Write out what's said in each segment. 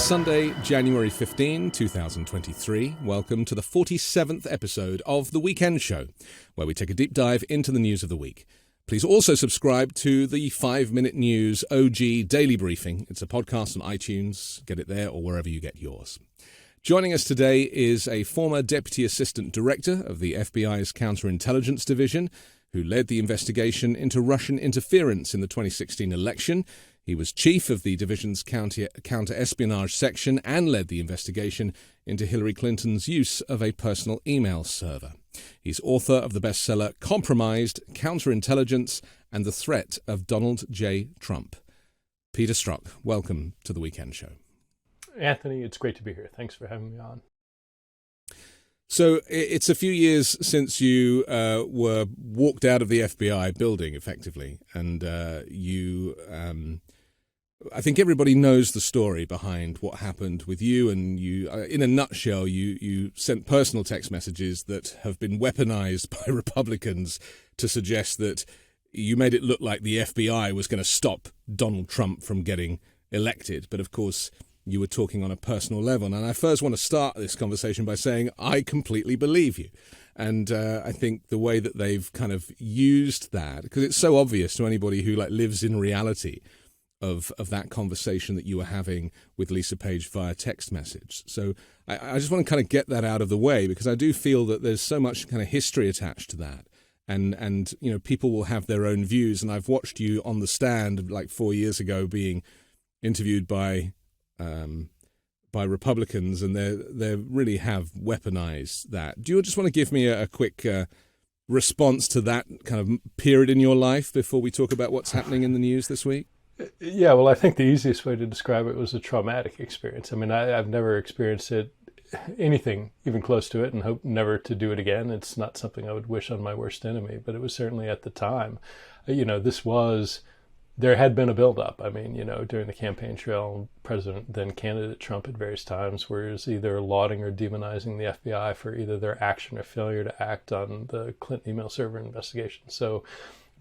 Sunday, January 15, 2023. Welcome to the 47th episode of The Weekend Show, where we take a deep dive into the news of the week. Please also subscribe to the 5-Minute News OG Daily Briefing. It's a podcast on iTunes. Get it there or wherever you get yours. Joining us today is a former Deputy Assistant Director of the FBI's Counterintelligence Division, who led the investigation into Russian interference in the 2016 election. He was chief of the division's Counterespionage section and led the investigation into Hillary Clinton's use of a personal email server. He's author of the bestseller Compromised, Counterintelligence, and the Threat of Donald J. Trump. Peter Strzok, welcome to The Weekend Show. Anthony, it's great to be here. Thanks for having me on. So it's a few years since you were walked out of the FBI building, effectively, and I think everybody knows the story behind what happened with you, and you, in a nutshell, you sent personal text messages that have been weaponized by Republicans to suggest that you made it look like the FBI was going to stop Donald Trump from getting elected. But of course, you were talking on a personal level. And I first want to start this conversation by saying I completely believe you. And I think the way that they've kind of used that, because it's so obvious to anybody who lives in reality of that conversation that you were having with Lisa Page via text message. So I just want to kind of get that out of the way, because I do feel that there's so much kind of history attached to that. And you know, people will have their own views. And I've watched you on the stand like 4 years ago being interviewed by Republicans, and they really have weaponized that. Do you just want to give me a quick response to that kind of period in your life before we talk about what's happening in the news this week? Yeah, well, I think the easiest way to describe it was a traumatic experience. I mean, I've never experienced anything even close to it, and hope never to do it again. It's not something I would wish on my worst enemy, but it was certainly at the time. There had been a buildup. I mean, during the campaign trail, President, then candidate Trump at various times was either lauding or demonizing the FBI for either their action or failure to act on the Clinton email server investigation. So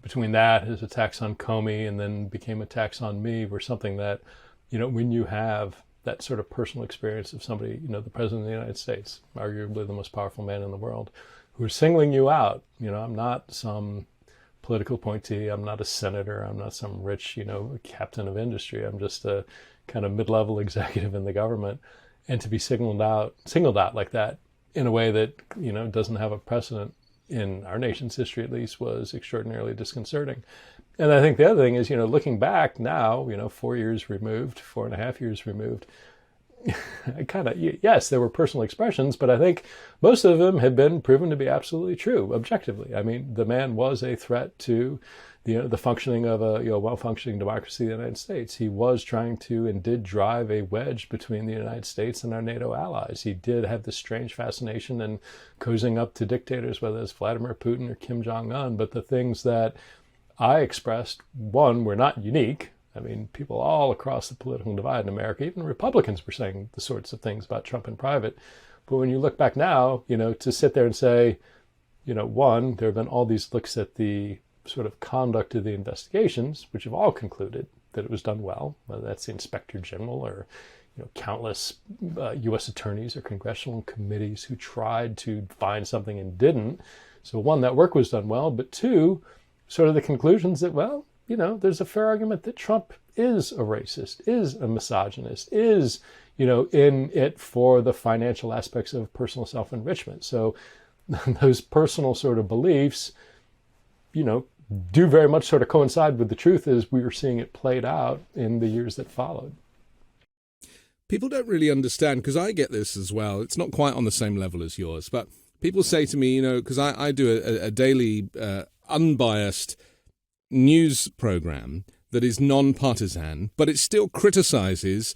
between that, his attacks on Comey, and then became attacks on me, were something that, when you have that sort of personal experience of somebody, the President of the United States, arguably the most powerful man in the world, who is singling you out. I'm not some political appointee. I'm not a senator. I'm not some rich, captain of industry. I'm just a kind of mid-level executive in the government. And to be singled out like that in a way that, doesn't have a precedent in our nation's history, at least, was extraordinarily disconcerting. And I think the other thing is, looking back now, 4 years removed, 4.5 years removed, yes, there were personal expressions, but I think most of them have been proven to be absolutely true, objectively. I mean, the man was a threat to the functioning of a well-functioning democracy in the United States. He was trying to and did drive a wedge between the United States and our NATO allies. He did have this strange fascination in cozying up to dictators, whether it's Vladimir Putin or Kim Jong-un. But the things that I expressed, one, were not unique. I mean, people all across the political divide in America, even Republicans, were saying the sorts of things about Trump in private. But when you look back now, to sit there and say, one, there have been all these looks at the sort of conduct of the investigations, which have all concluded that it was done well, whether that's the Inspector General or countless U.S. attorneys or congressional committees who tried to find something and didn't. So one, that work was done well, but two, sort of the conclusions that, well, there's a fair argument that Trump is a racist, is a misogynist, is, in it for the financial aspects of personal self-enrichment. So those personal sort of beliefs, do very much sort of coincide with the truth as we were seeing it played out in the years that followed. People don't really understand, because I get this as well. It's not quite on the same level as yours, but people say to me, because I do a daily unbiased news program that is non-partisan, but it still criticizes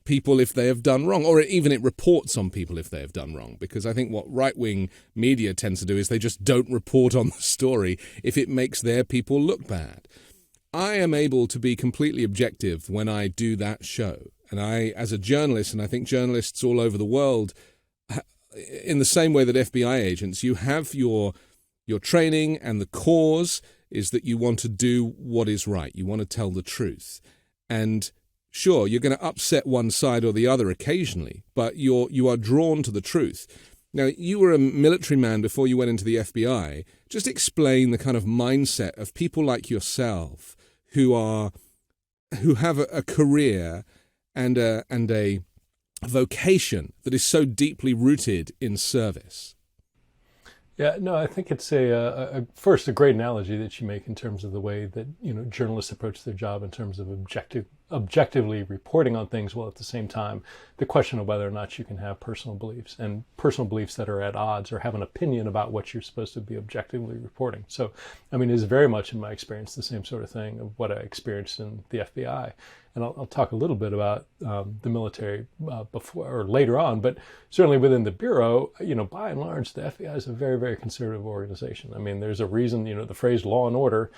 people if they have done wrong, or even it reports on people if they have done wrong, because I think what right-wing media tends to do is they just don't report on the story if it makes their people look bad. I am able to be completely objective when I do that show, and I, as a journalist, and I think journalists all over the world, in the same way that FBI agents, you have your training, and the cause is that you want to do what is right. You want to tell the truth. And Sure, you're going to upset one side or the other occasionally, but you are drawn to the truth. Now, you were a military man before you went into the FBI. Just explain the kind of mindset of people like yourself who have a career and a vocation that is so deeply rooted in service. Yeah, no, I think it's first a great analogy that you make in terms of the way that journalists approach their job in terms of objectively reporting on things, while at the same time the question of whether or not you can have personal beliefs that are at odds or have an opinion about what you're supposed to be objectively reporting. So, I mean, it's very much in my experience the same sort of thing of what I experienced in the FBI. And I'll talk a little bit about the military before or later on, but certainly within the Bureau, by and large, the FBI is a very, very conservative organization. I mean, there's a reason, the phrase law and order,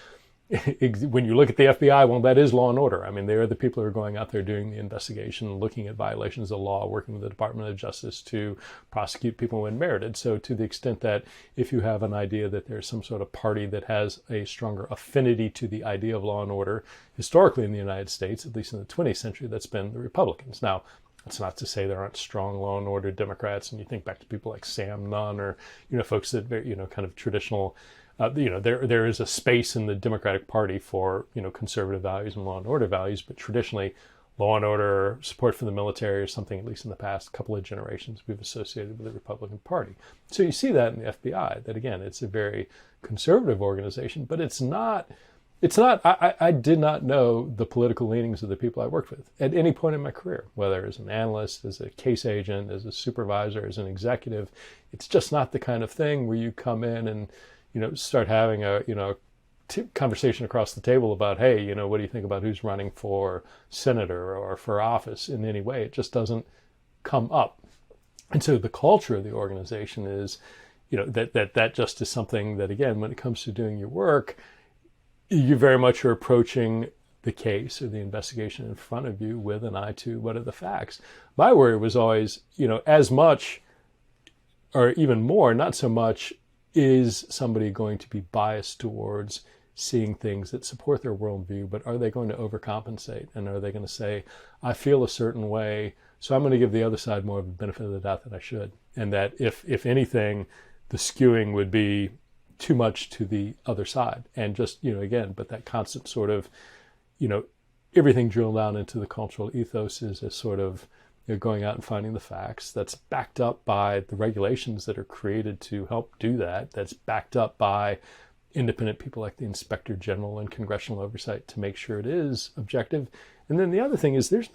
when you look at the FBI, well, that is law and order. I mean, they are the people who are going out there doing the investigation, looking at violations of law, working with the Department of Justice to prosecute people when merited. So to the extent that if you have an idea that there's some sort of party that has a stronger affinity to the idea of law and order, historically in the United States, at least in the 20th century, that's been the Republicans. Now, that's not to say there aren't strong law and order Democrats, and you think back to people like Sam Nunn or, folks that, kind of traditional, there is a space in the Democratic Party for, conservative values and law and order values, but traditionally law and order, support for the military or something, at least in the past couple of generations, we've associated with the Republican Party. So you see that in the FBI, that again, it's a very conservative organization, but it's not, I did not know the political leanings of the people I worked with at any point in my career, whether as an analyst, as a case agent, as a supervisor, as an executive. It's just not the kind of thing where you come in and, start having a, conversation across the table about, hey, what do you think about who's running for senator or for office in any way? It just doesn't come up. And so the culture of the organization is, that just is something that, again, when it comes to doing your work, you very much are approaching the case or the investigation in front of you with an eye to what are the facts. My worry was always, as much or even more, not so much, is somebody going to be biased towards seeing things that support their worldview, but are they going to overcompensate? And are they going to say, I feel a certain way, so I'm going to give the other side more of the benefit of the doubt than I should? And that if anything, the skewing would be too much to the other side. And just, again, but that constant sort of, everything drilled down into the cultural ethos is a sort of, going out and finding the facts. That's backed up by the regulations that are created to help do that. That's backed up by independent people like the Inspector General and congressional oversight to make sure it is objective. And then the other thing is the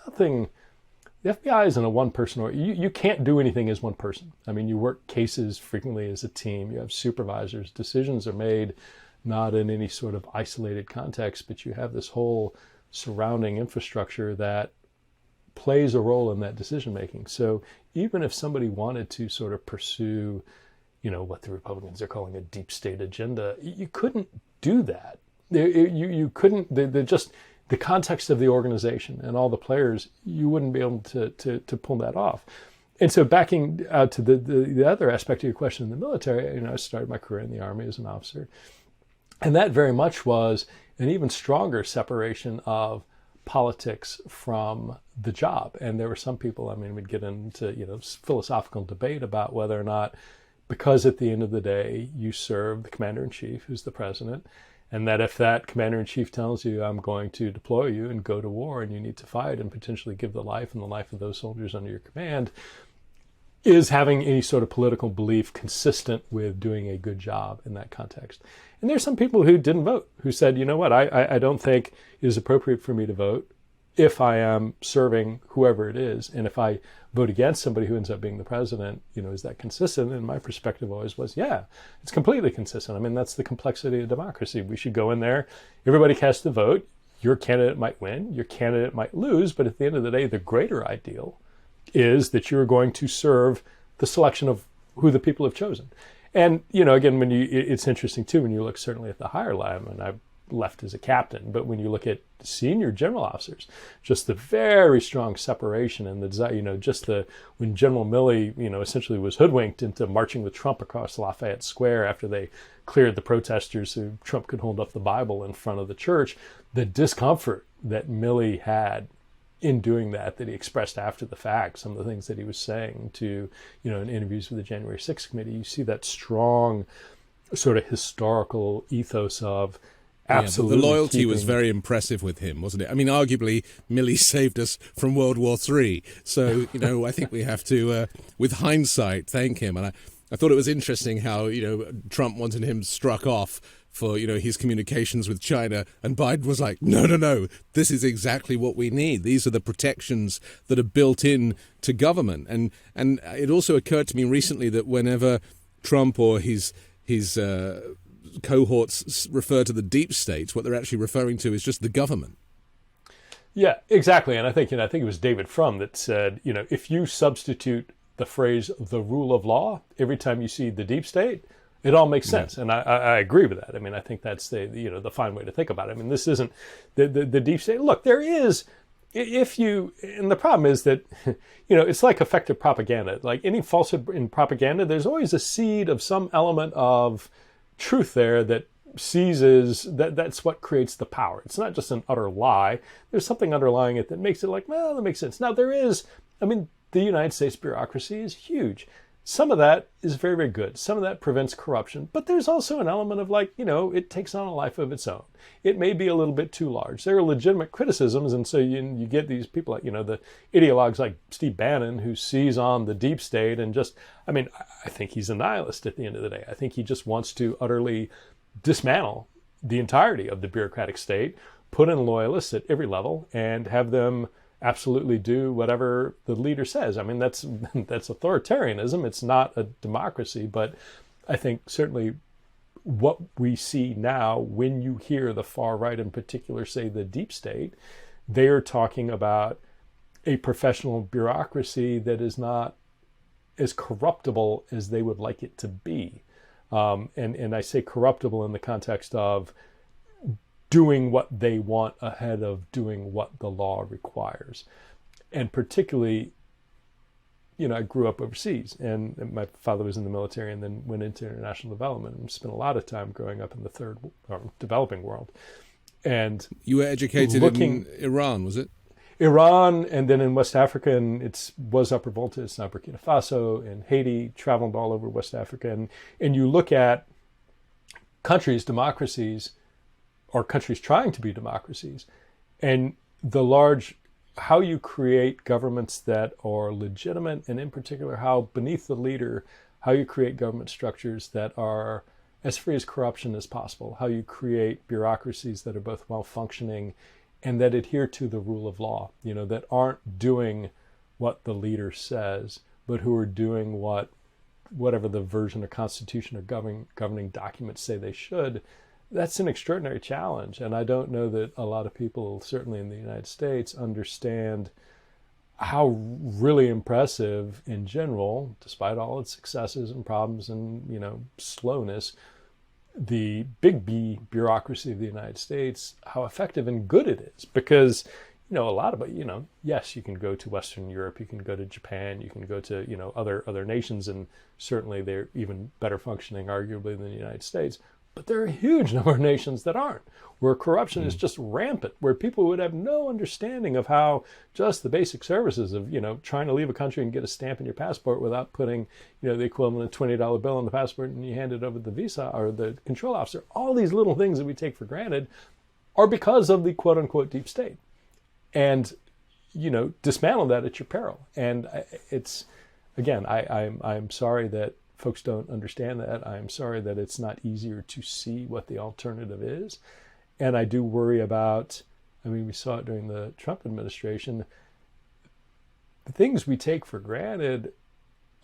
FBI isn't a one person, or you can't do anything as one person. I mean, you work cases frequently as a team. You have supervisors. Decisions are made not in any sort of isolated context, but you have this whole surrounding infrastructure that plays a role in that decision making. So even if somebody wanted to sort of pursue, what the Republicans are calling a deep state agenda, you couldn't do that. You couldn't. The context of the organization and all the players, you wouldn't be able to pull that off. And so backing out to the other aspect of your question in the military, I started my career in the Army as an officer, and that very much was an even stronger separation of politics from the job. And there were some people, we'd get into, philosophical debate about whether or not, because at the end of the day, you serve the commander-in-chief, who's the president, and that if that commander-in-chief tells you, I'm going to deploy you and go to war and you need to fight and potentially give the life and the life of those soldiers under your command, is having any sort of political belief consistent with doing a good job in that context. And there's some people who didn't vote, who said, you know what, I don't think it is appropriate for me to vote if I am serving whoever it is. And if I vote against somebody who ends up being the president, is that consistent? And my perspective always was, yeah, it's completely consistent. That's the complexity of democracy. We should go in there, everybody casts the vote, your candidate might win, your candidate might lose, but at the end of the day, the greater ideal is that you're going to serve the selection of who the people have chosen. And, again, it's interesting too, when you look certainly at the higher level, and I left as a captain, but when you look at senior general officers, just the very strong separation and the desire, when General Milley, essentially was hoodwinked into marching with Trump across Lafayette Square after they cleared the protesters so Trump could hold up the Bible in front of the church, the discomfort that Milley had in doing that he expressed after the fact some of the things that he was saying to, in interviews with the January 6th committee. You see that strong sort of historical ethos of absolutely. The loyalty was very impressive with him, wasn't it? I mean, arguably, Milley saved us from World War III. So, I think we have to, with hindsight, thank him. And I thought it was interesting how, Trump wanted him struck off for, his communications with China. And Biden was like, no, this is exactly what we need. These are the protections that are built in to government. And it also occurred to me recently that whenever Trump or his cohorts refer to the deep state, what they're actually referring to is just the government. Yeah, exactly. And I think it was David Frum that said, if you substitute the phrase "the rule of law" every time you see the deep state, it all makes sense. Yeah. And I agree with that. I mean, I think that's the fine way to think about it. I mean, this isn't the deep state. Look, there is, and the problem is that, it's like effective propaganda. Like any falsehood in propaganda, there's always a seed of some element of truth there that seizes, that's what creates the power. It's not just an utter lie. There's something underlying it that makes it like, well, that makes sense. Now the United States bureaucracy is huge. Some of that is very, very good. Some of that prevents corruption. But there's also an element of it takes on a life of its own. It may be a little bit too large. There are legitimate criticisms. And so you get these people like, the ideologues like Steve Bannon, who sees on the deep state and I think he's a nihilist at the end of the day. I think he just wants to utterly dismantle the entirety of the bureaucratic state, put in loyalists at every level, and have them absolutely do whatever the leader says. I mean, that's authoritarianism. It's not a democracy, but I think certainly what we see now, when you hear the far right in particular say the deep state, they are talking about a professional bureaucracy that is not as corruptible as they would like it to be. And I say corruptible in the context of doing what they want ahead of doing what the law requires. And particularly, I grew up overseas, and my father was in the military and then went into international development and spent a lot of time growing up in the third or developing world. And you were educated in Iran, was it? Iran, and then in West Africa, and it was Upper Volta, it's now Burkina Faso and Haiti, traveled all over West Africa. And you look at countries, democracies, or countries trying to be democracies, and how you create governments that are legitimate, and in particular how beneath the leader, how you create government structures that are as free as corruption as possible, how you create bureaucracies that are both well-functioning and that adhere to the rule of law, that aren't doing what the leader says, but who are doing whatever the version of Constitution or governing documents say they should. That's an extraordinary challenge. And I don't know that a lot of people, certainly in the United States, understand how really impressive in general, despite all its successes and problems and, slowness, the big B bureaucracy of the United States, how effective and good it is. Because, a lot of it, yes, you can go to Western Europe, you can go to Japan, you can go to, other nations, and certainly they're even better functioning, arguably, than the United States. But there are a huge number of nations that aren't, where corruption is just rampant, where people would have no understanding of how just the basic services of, trying to leave a country and get a stamp in your passport without putting, the equivalent of $20 bill on the passport and you hand it over to the visa or the control officer. All these little things that we take for granted are because of the quote unquote deep state. And, dismantle that at your peril. And it's, again, I'm sorry that folks don't understand that. I'm sorry that it's not easier to see what the alternative is. And I do worry about, we saw it during the Trump administration, the things we take for granted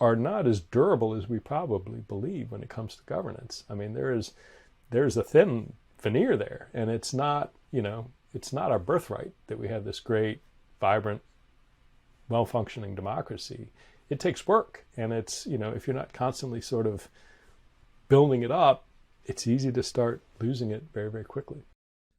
are not as durable as we probably believe when it comes to governance. There's a thin veneer there, and it's not our birthright that we have this great, vibrant, well-functioning democracy. It takes work, and it's, if you're not constantly sort of building it up, it's easy to start losing it very, very quickly.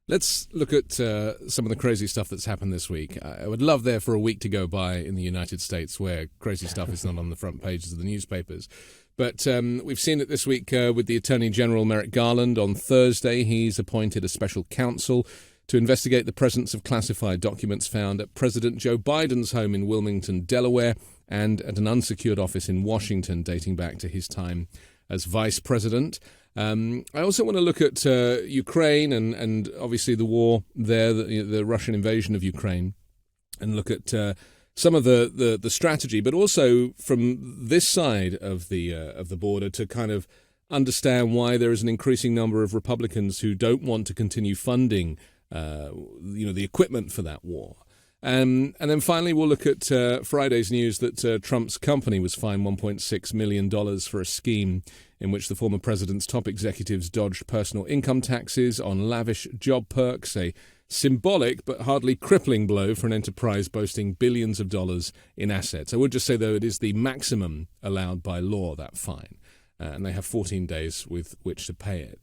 Let's look at some of the crazy stuff that's happened this week. I would love there for a week to go by in the United States where crazy stuff is not on the front pages of the newspapers. But we've seen it this week with the Attorney General Merrick Garland. On Thursday, he's appointed a special counsel to investigate the presence of classified documents found at President Joe Biden's home in Wilmington, Delaware, and at an unsecured office in Washington dating back to his time as vice president. I also want to look at Ukraine and obviously the war there, the Russian invasion of Ukraine, and look at some of the strategy, but also from this side of the border to kind of understand why there is an increasing number of Republicans who don't want to continue funding the equipment for that war. And then finally, we'll look at Friday's news that Trump's company was fined $1.6 million for a scheme in which the former president's top executives dodged personal income taxes on lavish job perks, a symbolic but hardly crippling blow for an enterprise boasting billions of dollars in assets. I would just say, though, it is the maximum allowed by law, that fine, and they have 14 days with which to pay it.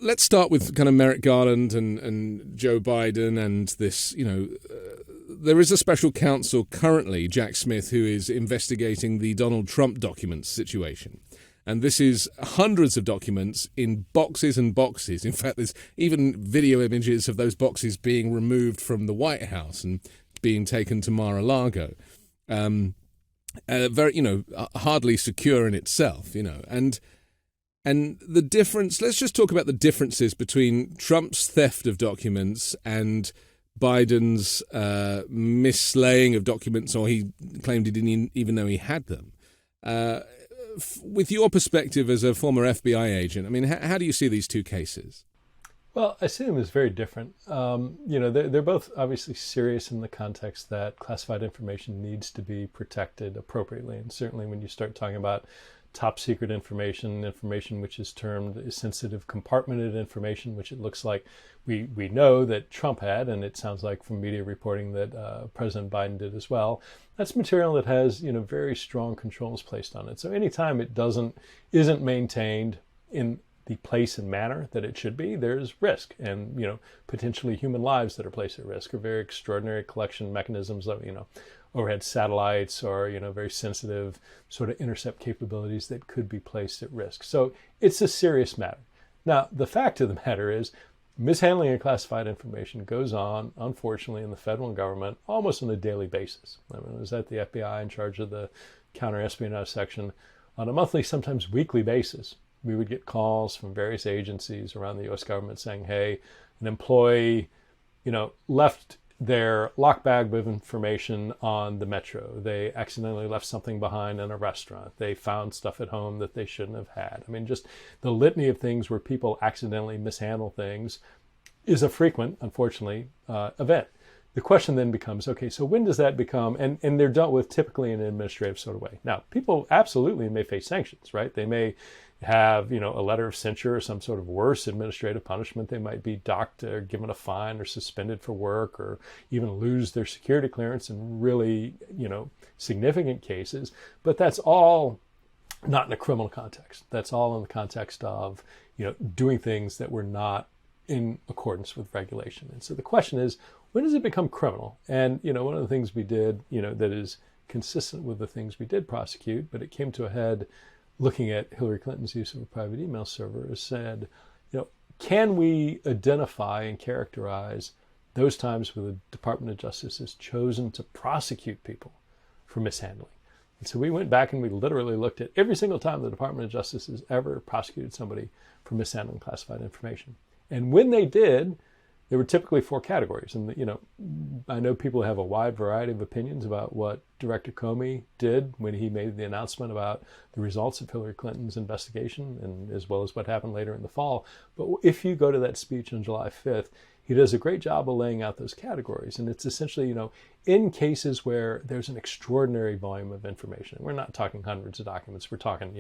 Let's start with kind of Merrick Garland and Joe Biden and this, there is a special counsel currently, Jack Smith, who is investigating the Donald Trump documents situation. And this is hundreds of documents in boxes and boxes. In fact, there's even video images of those boxes being removed from the White House and being taken to Mar-a-Lago. Very, hardly secure in itself, And the difference, let's just talk about the differences between Trump's theft of documents and Biden's mislaying of documents, or he claimed he didn't even know he had them. With your perspective as a former FBI agent, I mean, how do you see these two cases? Well, I see them as very different. They're both obviously serious in the context that classified information needs to be protected appropriately. And certainly when you start talking about top secret information which is termed sensitive compartmented information, which it looks like we know that Trump had, and it sounds like from media reporting that President Biden did as well. That's material that has very strong controls placed on it. So anytime it isn't maintained in the place and manner that it should be, there's risk, and potentially human lives that are placed at risk, or very extraordinary collection mechanisms of overhead satellites, or very sensitive sort of intercept capabilities that could be placed at risk. So it's a serious matter. Now, the fact of the matter is, mishandling of classified information goes on, unfortunately, in the federal government almost on a daily basis. I mean, I was at the FBI in charge of the Counterespionage section on a monthly, sometimes weekly basis. We would get calls from various agencies around the U.S. government saying, hey, an employee, left their lock bag of information on the metro. They accidentally left something behind in a restaurant. They found stuff at home that they shouldn't have had. I mean, just the litany of things where people accidentally mishandle things is a frequent, unfortunately, event. The question then becomes, okay, so when does that become, and they're dealt with typically in an administrative sort of way. Now, people absolutely may face sanctions, right? They may have, a letter of censure or some sort of worse administrative punishment. They might be docked or given a fine or suspended for work, or even lose their security clearance in really, significant cases. But that's all not in a criminal context. That's all in the context of, doing things that were not in accordance with regulation. And so the question is, when does it become criminal? And, one of the things we did, that is consistent with the things we did prosecute, but it came to a head looking at Hillary Clinton's use of a private email server, said, can we identify and characterize those times where the Department of Justice has chosen to prosecute people for mishandling? And so we went back and we literally looked at every single time the Department of Justice has ever prosecuted somebody for mishandling classified information. And when they did, there were typically four categories. And, I know people have a wide variety of opinions about what Director Comey did when he made the announcement about the results of Hillary Clinton's investigation, and as well as what happened later in the fall. But if you go to that speech on July 5th, he does a great job of laying out those categories. And it's essentially, in cases where there's an extraordinary volume of information. We're not talking hundreds of documents. We're talking,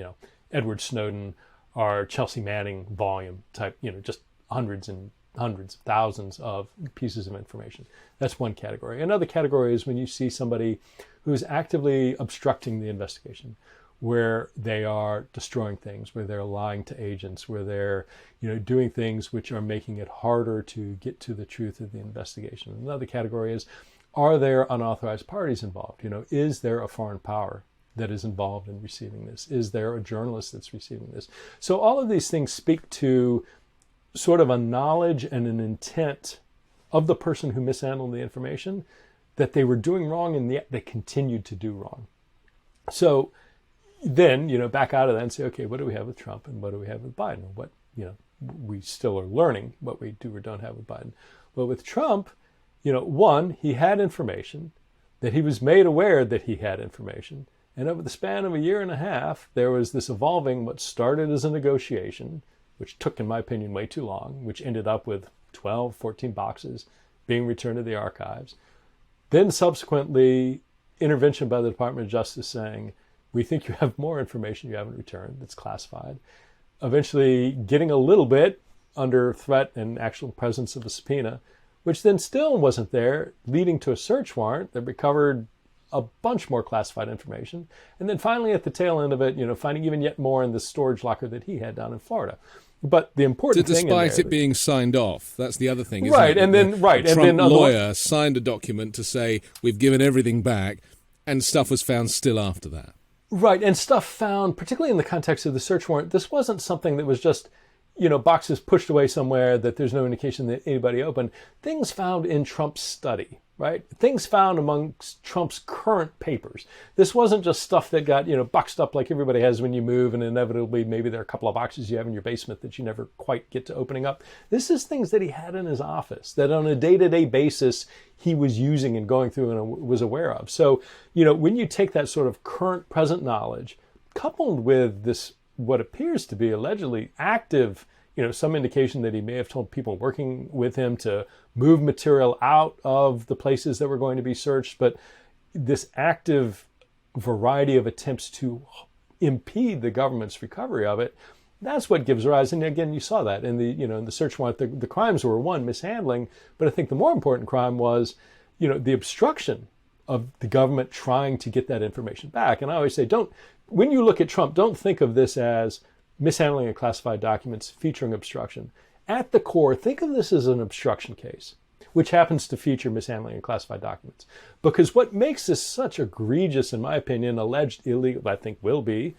Edward Snowden or Chelsea Manning volume type, just hundreds and hundreds of thousands of pieces of information. That's one category. Another category is when you see somebody who's actively obstructing the investigation, where they are destroying things, where they're lying to agents, where they're, doing things which are making it harder to get to the truth of the investigation. Another category is, are there unauthorized parties involved? Is there a foreign power that is involved in receiving this? Is there a journalist that's receiving this? So all of these things speak to sort of a knowledge and an intent of the person who mishandled the information that they were doing wrong, and yet they continued to do wrong. So then, back out of that and say, okay, what do we have with Trump and what do we have with Biden? What, we still are learning what we do or don't have with Biden. Well, with Trump, one, he had information, that he was made aware that he had information. And over the span of a year and a half, there was this evolving what started as a negotiation, which took, in my opinion, way too long, which ended up with 12, 14 boxes being returned to the archives. Then subsequently, intervention by the Department of Justice saying, we think you have more information you haven't returned that's classified. Eventually getting a little bit under threat and actual presence of a subpoena, which then still wasn't there, leading to a search warrant that recovered a bunch more classified information. And then finally at the tail end of it, finding even yet more in the storage locker that he had down in Florida. But the important thing, despite it being signed off, that's the other thing, isn't right? it? And then the Trump lawyer signed a document to say we've given everything back, and stuff was found still after that. Right, and stuff found, particularly in the context of the search warrant, this wasn't something that was just, boxes pushed away somewhere that there's no indication that anybody opened. Things found in Trump's study, right? Things found amongst Trump's current papers. This wasn't just stuff that got, boxed up like everybody has when you move, and inevitably maybe there are a couple of boxes you have in your basement that you never quite get to opening up. This is things that he had in his office that on a day-to-day basis he was using and going through and was aware of. So, when you take that sort of current present knowledge coupled with this, what appears to be allegedly active, some indication that he may have told people working with him to move material out of the places that were going to be searched, but this active variety of attempts to impede the government's recovery of it, that's what gives rise. And again, you saw that in the search warrant. The crimes were, one, mishandling, but I think the more important crime was, the obstruction of the government trying to get that information back. And I always say, when you look at Trump, don't think of this as mishandling of classified documents featuring obstruction. At the core, think of this as an obstruction case, which happens to feature mishandling of classified documents. Because what makes this such egregious, in my opinion, alleged illegal, I think will be,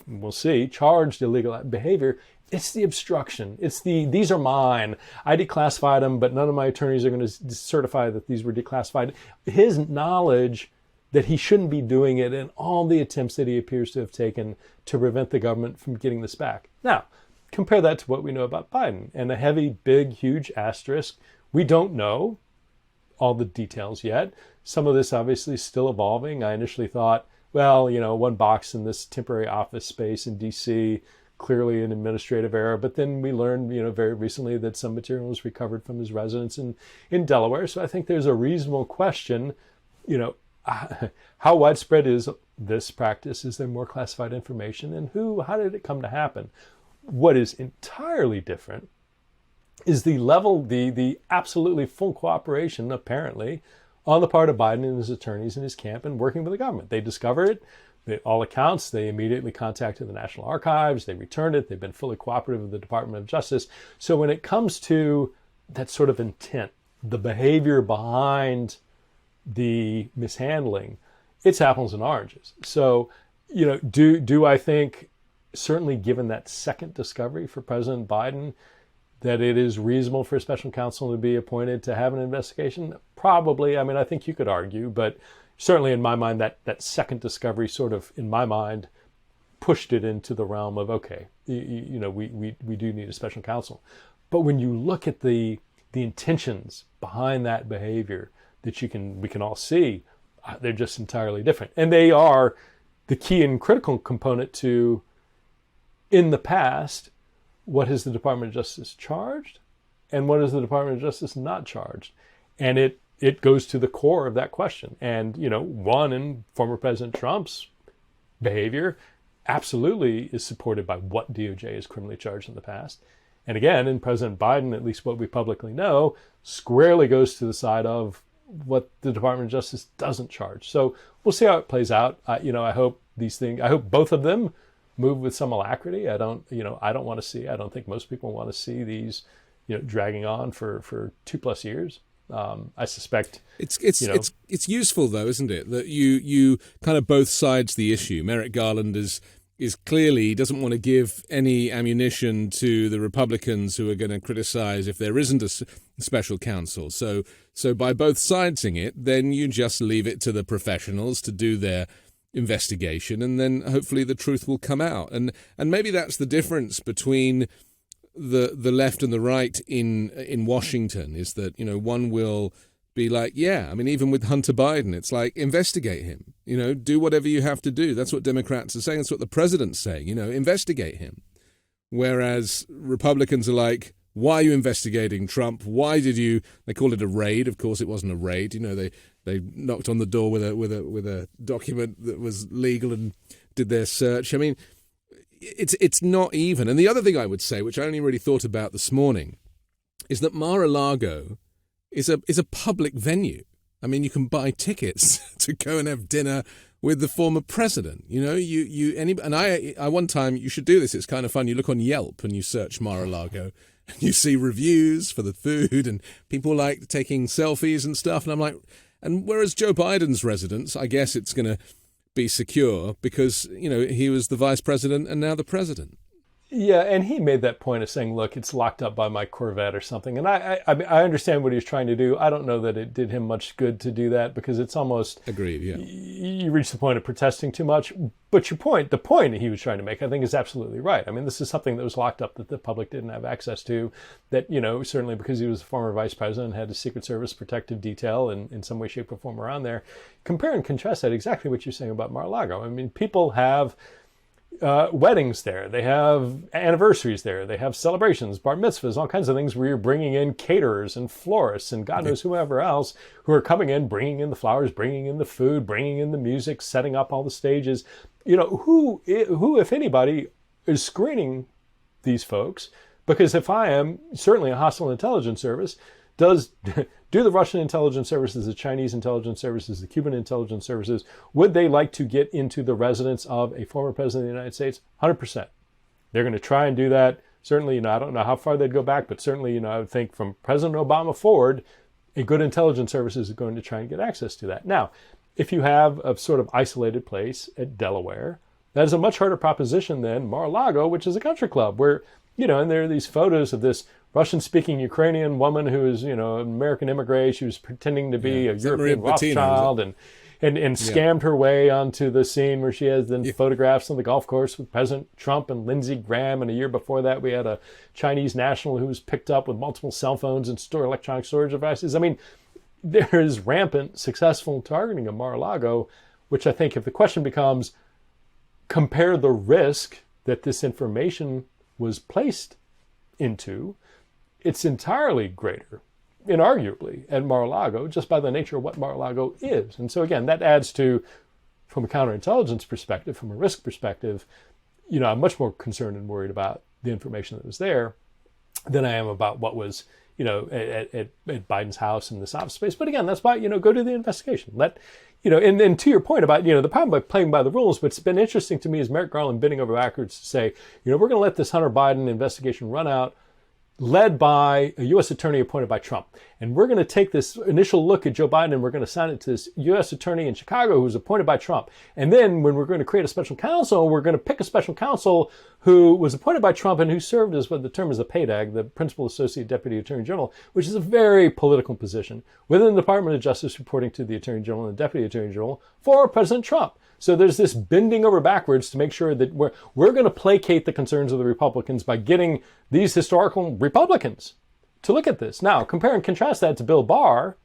we'll see, charged illegal behavior, it's the obstruction. It's these are mine. I declassified them, but none of my attorneys are going to certify that these were declassified. His knowledge that he shouldn't be doing it, and all the attempts that he appears to have taken to prevent the government from getting this back. Now, compare that to what we know about Biden, and a heavy, big, huge asterisk. We don't know all the details yet. Some of this obviously is still evolving. I initially thought, well, one box in this temporary office space in D.C., clearly an administrative error. But then we learned, very recently that some material was recovered from his residence in Delaware. So I think there's a reasonable question, how widespread is this practice? Is there more classified information? And how did it come to happen? What is entirely different is the level, the absolutely full cooperation, apparently, on the part of Biden and his attorneys and his camp and working with the government. They discover it. By all accounts, they immediately contacted the National Archives. They returned it. They've been fully cooperative with the Department of Justice. So when it comes to that sort of intent, the behavior behind the mishandling, it's apples and oranges. So, do I think, certainly given that second discovery for President Biden, that it is reasonable for a special counsel to be appointed to have an investigation? Probably. I mean, I think you could argue, but certainly in my mind, that second discovery sort of, in my mind, pushed it into the realm of, okay, we do need a special counsel. But when you look at the intentions behind that behavior that we can all see, they're just entirely different. And they are the key and critical component to, in the past, what has the Department of Justice charged and what has the Department of Justice not charged? And it goes to the core of that question. And, one, in former President Trump's behavior absolutely is supported by what DOJ has criminally charged in the past. And again, in President Biden, at least what we publicly know, squarely goes to the side of what the Department of Justice doesn't charge. So we'll see how it plays out. I hope both of them move with some alacrity. I don't think most people want to see these, dragging on for 2+ years. I suspect it's useful though, isn't it, that you kind of both sides the issue. Merrick Garland is is clearly doesn't want to give any ammunition to the Republicans who are going to criticize if there isn't a special counsel. So by both sidesing it, then you just leave it to the professionals to do their investigation, and then hopefully the truth will come out. And maybe that's the difference between the left and the right in Washington, is that, one will be like, yeah, I mean, even with Hunter Biden, it's like, investigate him, do whatever you have to do. That's what Democrats are saying. That's what the president's saying, investigate him. Whereas Republicans are like, why are you investigating Trump? Why did you, they call it a raid. Of course, it wasn't a raid. They knocked on the door with a document that was legal and did their search. I mean, it's not even. And the other thing I would say, which I only really thought about this morning, is that Mar-a-Lago is a public venue. I mean, you can buy tickets to go and have dinner with the former president. I one time, you should do this. It's kind of fun. You look on Yelp and you search Mar-a-Lago and you see reviews for the food and people like taking selfies and stuff. And I'm like, and whereas Joe Biden's residence, I guess it's going to be secure because, he was the vice president and now the president. Yeah, and he made that point of saying, look, it's locked up by my Corvette or something. And I understand what he was trying to do. I don't know that it did him much good to do that because it's almost... Agreed, yeah. You reach the point of protesting too much. But the point he was trying to make, I think, is absolutely right. I mean, this is something that was locked up that the public didn't have access to, that, certainly because he was a former vice president, had a Secret Service protective detail and in some way, shape, or form around there. Compare and contrast that exactly what you're saying about Mar-a-Lago. I mean, people have... weddings there, they have anniversaries there, they have celebrations, bar mitzvahs, all kinds of things where you're bringing in caterers and florists and God knows whoever else who are coming in, bringing in the flowers, bringing in the food, bringing in the music, setting up all the stages. Who, if anybody, is screening these folks? Because if I am certainly a hostile intelligence service, do the Russian intelligence services, the Chinese intelligence services, the Cuban intelligence services, would they like to get into the residence of a former president of the United States? 100%. They're going to try and do that. Certainly, I don't know how far they'd go back, but certainly, I would think from President Obama forward, a good intelligence service is going to try and get access to that. Now, if you have a sort of isolated place at Delaware, that is a much harder proposition than Mar-a-Lago, which is a country club where, and there are these photos of this Russian-speaking Ukrainian woman who is, an American immigrant. She was pretending to be a European Rothschild and scammed her way onto the scene where she has then photographs on the golf course with President Trump and Lindsey Graham. And a year before that, we had a Chinese national who was picked up with multiple cell phones and electronic storage devices. I mean, there is rampant successful targeting of Mar-a-Lago, which I think if the question becomes, compare the risk that this information was placed into, it's entirely greater, inarguably, at Mar-a-Lago, just by the nature of what Mar-a-Lago is. And so again, that adds to, from a counterintelligence perspective, from a risk perspective, I'm much more concerned and worried about the information that was there than I am about what was, at Biden's house in this office space. But again, that's why, go do the investigation. And to your point about, the problem by playing by the rules, what's been interesting to me is Merrick Garland bending over backwards to say, we're going to let this Hunter Biden investigation run out, led by a U.S. attorney appointed by Trump. And we're going to take this initial look at Joe Biden and we're going to assign it to this U.S. attorney in Chicago who was appointed by Trump. And then when we're going to create a special counsel, we're going to pick a special counsel who was appointed by Trump and who served as what the term is the PADAG, the Principal Associate Deputy Attorney General, which is a very political position within the Department of Justice reporting to the Attorney General and the Deputy Attorney General for President Trump. So there's this bending over backwards to make sure that we're going to placate the concerns of the Republicans by getting these historical Republicans to look at this. Now, compare and contrast that to Bill Barr,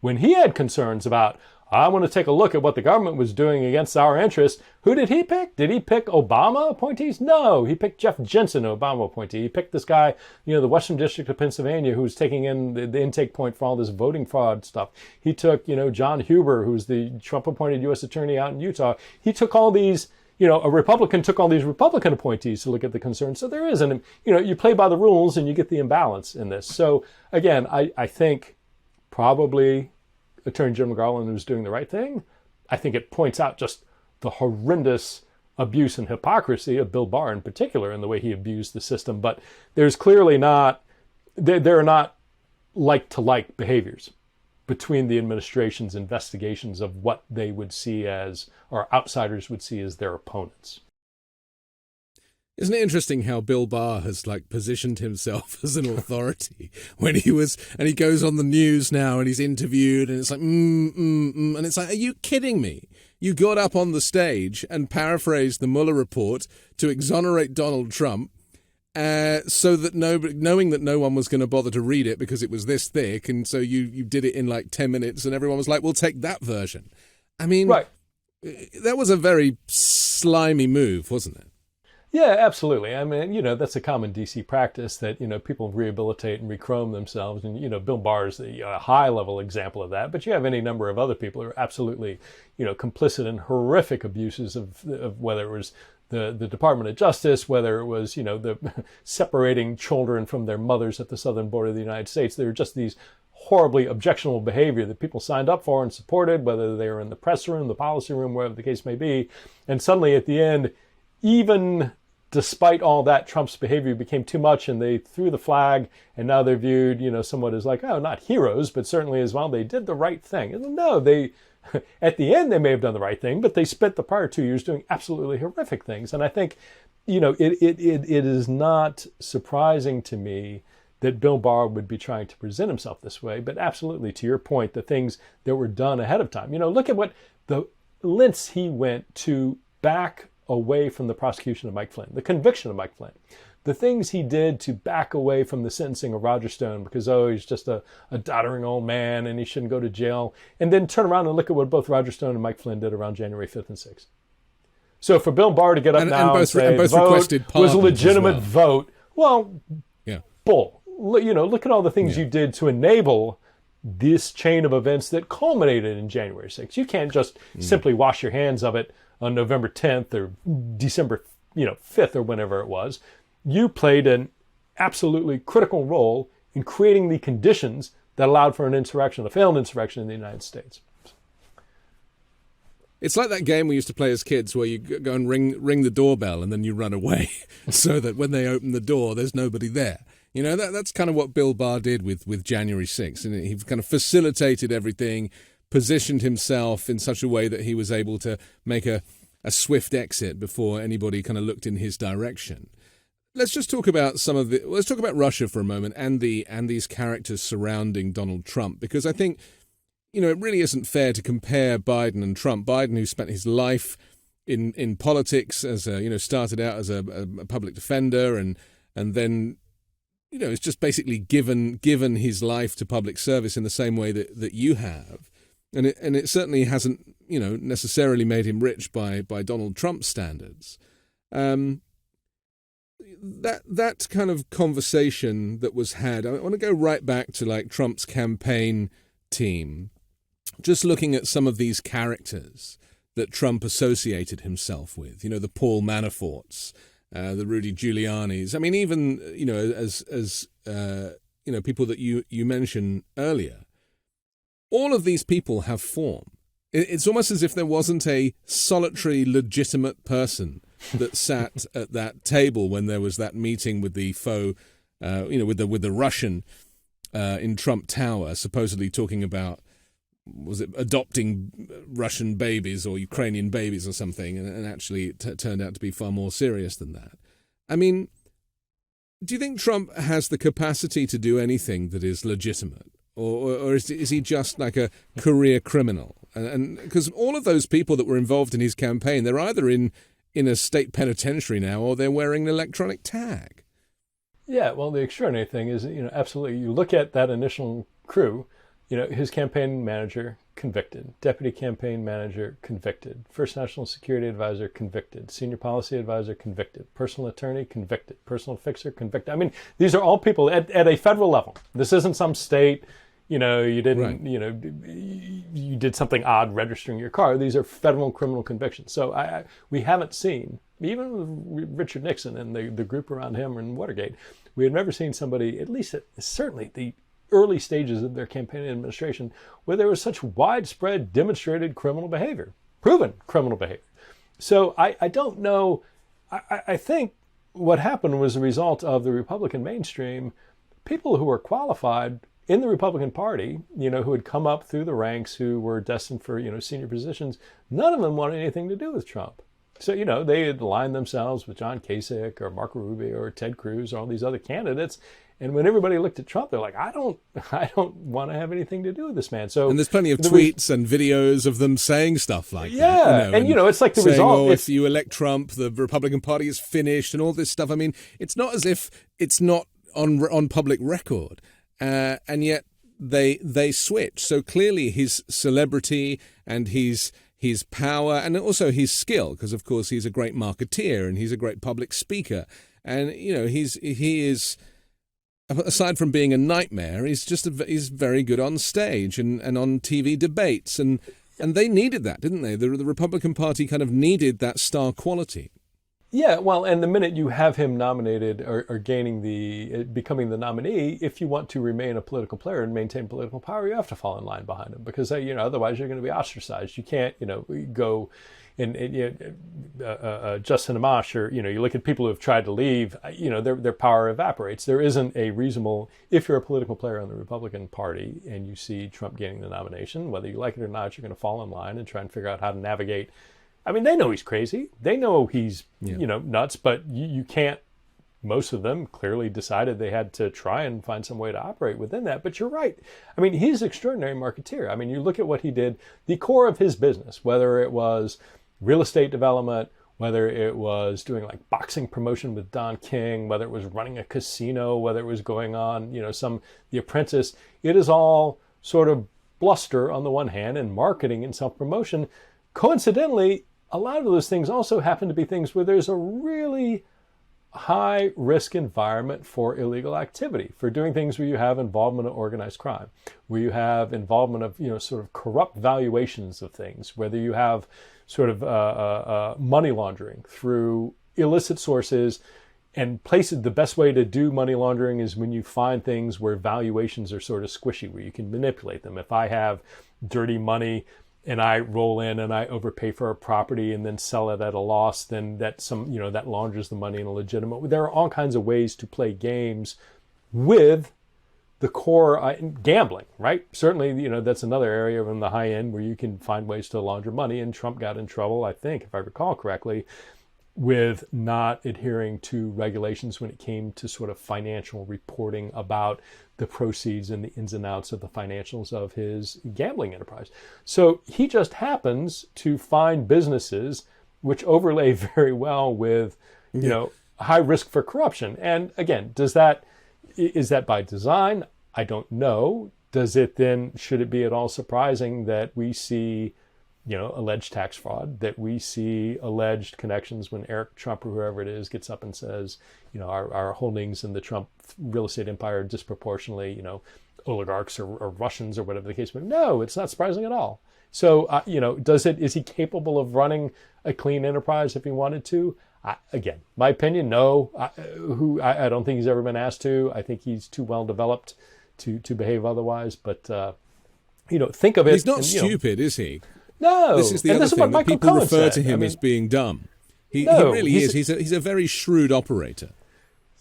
when he had concerns about, I want to take a look at what the government was doing against our interests. Who did he pick? Did he pick Obama appointees? No, he picked Jeff Jensen, Obama appointee. He picked this guy, the Western District of Pennsylvania, who was taking in the intake point for all this voting fraud stuff. He took, John Huber, who's the Trump-appointed U.S. attorney out in Utah. He took all these, a Republican took all these Republican appointees to look at the concerns. So there is you play by the rules and you get the imbalance in this. So again, I think probably Attorney General Garland was doing the right thing. I think it points out just the horrendous abuse and hypocrisy of Bill Barr in particular and the way he abused the system. But there's clearly not, there are not like-to-like behaviors between the administration's investigations of what they would see as, or outsiders would see as their opponents. Isn't it interesting how Bill Barr has positioned himself as an authority when he goes on the news now and he's interviewed and it's like, and it's like, are you kidding me? You got up on the stage and paraphrased the Mueller report to exonerate Donald Trump, so that knowing that no one was going to bother to read it because it was this thick, and so you did it in 10 minutes and everyone was like, we'll take that version. I mean, right. That was a very slimy move, wasn't it? Yeah, absolutely. I mean, that's a common DC practice that, people rehabilitate and rechrome themselves. And, Bill Barr is a high-level example of that. But you have any number of other people who are absolutely, complicit in horrific abuses of whether it was the Department of Justice, whether it was, the separating children from their mothers at the southern border of the United States. There are just these horribly objectionable behavior that people signed up for and supported, whether they were in the press room, the policy room, wherever the case may be. And suddenly at the end, even despite all that, Trump's behavior became too much and they threw the flag, and now they're viewed, somewhat as not heroes, but certainly as, well, they did the right thing. And no, at the end, they may have done the right thing, but they spent the prior 2 years doing absolutely horrific things. And I think, it is not surprising to me that Bill Barr would be trying to present himself this way. But absolutely, to your point, the things that were done ahead of time. Look at what the lengths he went to back away from the prosecution of Mike Flynn, the conviction of Mike Flynn, the things he did to back away from the sentencing of Roger Stone because, he's just a doddering old man and he shouldn't go to jail. And then turn around and look at what both Roger Stone and Mike Flynn did around January 5th and 6th. So for Bill Barr to get up now and say the vote was a legitimate vote, well, yeah, bull. Look at all the things you did to enable this chain of events that culminated in January 6th. You can't just simply wash your hands of it on November 10th or December 5th or whenever it was. You played an absolutely critical role in creating the conditions that allowed for an insurrection, a failed insurrection in the United States. It's like that game we used to play as kids where you go and ring the doorbell and then you run away so that when they open the door, there's nobody there. That's kind of what Bill Barr did with January 6th. And he kind of facilitated everything, positioned himself in such a way that he was able to make a swift exit before anybody kind of looked in his direction. Let's just talk about let's talk about Russia for a moment and these characters surrounding Donald Trump, because I think, it really isn't fair to compare Biden and Trump. Biden, who spent his life in politics as started out as a public defender and then, is just basically given his life to public service in the same way that you have. And it certainly hasn't, necessarily made him rich by Donald Trump standards. That kind of conversation that was had, I want to go right back to Trump's campaign team, just looking at some of these characters that Trump associated himself with, the Paul Manaforts, the Rudy Giulianis. I mean, even, as people that you mentioned earlier, all of these people have form. It's almost as if there wasn't a solitary, legitimate person that sat at that table when there was that meeting with the foe, with the Russian in Trump Tower, supposedly talking about, was it adopting Russian babies or Ukrainian babies or something, and actually it turned out to be far more serious than that. I mean, do you think Trump has the capacity to do anything that is legitimate? Or is he just like a career criminal? And because all of those people that were involved in his campaign, they're either in a state penitentiary now or they're wearing an electronic tag. Yeah, well, the extraordinary thing is, absolutely, you look at that initial crew, his campaign manager, convicted. Deputy campaign manager, convicted. First National Security Advisor, convicted. Senior Policy Advisor, convicted. Personal attorney, convicted. Personal fixer, convicted. I mean, these are all people at a federal level. This isn't some state, you didn't, right. You did something odd registering your car. These are federal criminal convictions. So we haven't seen, even with Richard Nixon and the group around him in Watergate, we had never seen somebody, at least certainly the early stages of their campaign and administration, where there was such widespread demonstrated criminal behavior, proven criminal behavior. So I don't know. I think what happened was a result of the Republican mainstream, people who were qualified in the Republican Party, who had come up through the ranks, who were destined for, senior positions. None of them wanted anything to do with Trump. So, they had aligned themselves with John Kasich or Marco Rubio or Ted Cruz or all these other candidates. And when everybody looked at Trump, they're like, I don't want to have anything to do with this man. So, and there's plenty of tweets and videos of them saying stuff like that. And it's like the saying, result. If you elect Trump, the Republican Party is finished and all this stuff. I mean, it's not as if it's not on public record. And yet they switch. So clearly his celebrity and his power and also his skill, because of course he's a great marketeer and he's a great public speaker. And, he is, aside from being a nightmare, he's very good on stage and on TV debates. And they needed that, didn't they? The Republican Party kind of needed that star quality. Yeah, well, and the minute you have him nominated or becoming the nominee, if you want to remain a political player and maintain political power, you have to fall in line behind him because otherwise you're going to be ostracized. You can't go and Justin Amash or you look at people who have tried to leave, their power evaporates. There isn't a reasonable, if you're a political player in the Republican Party and you see Trump gaining the nomination, whether you like it or not, you're going to fall in line and try and figure out how to navigate. I mean, they know he's crazy. They know he's, nuts, but you can't, most of them clearly decided they had to try and find some way to operate within that. But you're right. I mean, he's an extraordinary marketeer. I mean, you look at what he did, the core of his business, whether it was real estate development, whether it was doing like boxing promotion with Don King, whether it was running a casino, whether it was going on, The Apprentice, it is all sort of bluster on the one hand and marketing and self-promotion. Coincidentally, a lot of those things also happen to be things where there's a really high risk environment for illegal activity, for doing things where you have involvement of organized crime, where you have involvement of, sort of corrupt valuations of things, whether you have sort of money laundering through illicit sources and places. The best way to do money laundering is when you find things where valuations are sort of squishy, where you can manipulate them. If I have dirty money and I roll in and I overpay for a property and then sell it at a loss, then that that launders the money in a legitimate way. There are all kinds of ways to play games with the core gambling, right? Certainly, that's another area in the high end where you can find ways to launder money. And Trump got in trouble, I think, if I recall correctly, with not adhering to regulations when it came to sort of financial reporting about the proceeds and the ins and outs of the financials of his gambling enterprise. So he just happens to find businesses which overlay very well with, high risk for corruption. And again, is that by design? I don't know. Should it be at all surprising that we see alleged tax fraud, that we see alleged connections when Eric Trump or whoever it is gets up and says, our holdings in the Trump real estate empire are disproportionately, oligarchs or Russians or whatever the case may be. No, it's not surprising at all. So, is he capable of running a clean enterprise if he wanted to? Again, my opinion, no. I don't think he's ever been asked to. I think he's too well developed to behave otherwise. But, think of it. He's not stupid, is he? No, this is the other thing that people refer to him as being dumb. He really is. He's a very shrewd operator.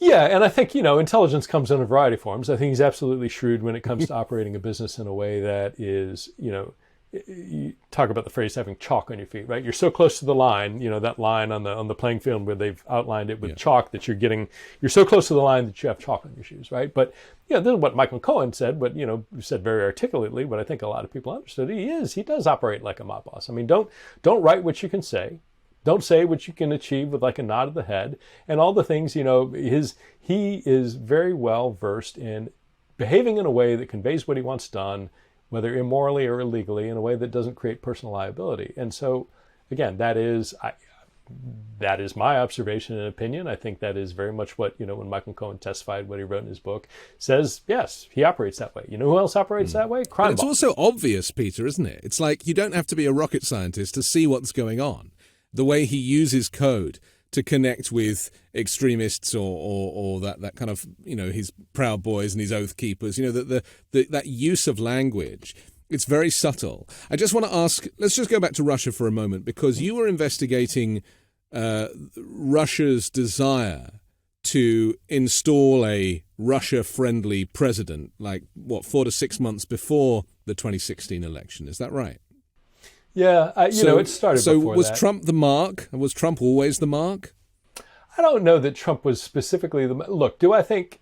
Yeah, and I think intelligence comes in a variety of forms. I think he's absolutely shrewd when it comes to operating a business in a way that is, you talk about the phrase having chalk on your feet, right? You're so close to the line, that line on the playing field where they've outlined it with chalk that you're so close to the line that you have chalk on your shoes, right? But this is what Michael Cohen said, but said very articulately, what I think a lot of people understood. He does operate like a mob boss. I mean, don't write what you can say. Don't say what you can achieve with like a nod of the head and all the things, he is very well versed in behaving in a way that conveys what he wants done, whether immorally or illegally, in a way that doesn't create personal liability. And so, again, that is my observation and opinion. I think that is very much what, when Michael Cohen testified, what he wrote in his book, says, yes, he operates that way. You know who else operates that way? Crime But it's also obvious, Peter, isn't it? It's like you don't have to be a rocket scientist to see what's going on. The way he uses code to connect with extremists or that kind of, his Proud Boys and his Oath Keepers, that use of language, it's very subtle. I just want to ask, let's just go back to Russia for a moment, because you were investigating Russia's desire to install a Russia-friendly president, 4 to 6 months before the 2016 election. Is that right? Yeah, it started so before was that. Trump the mark? Was Trump always the mark? I don't know that Trump was specifically the look. Do I think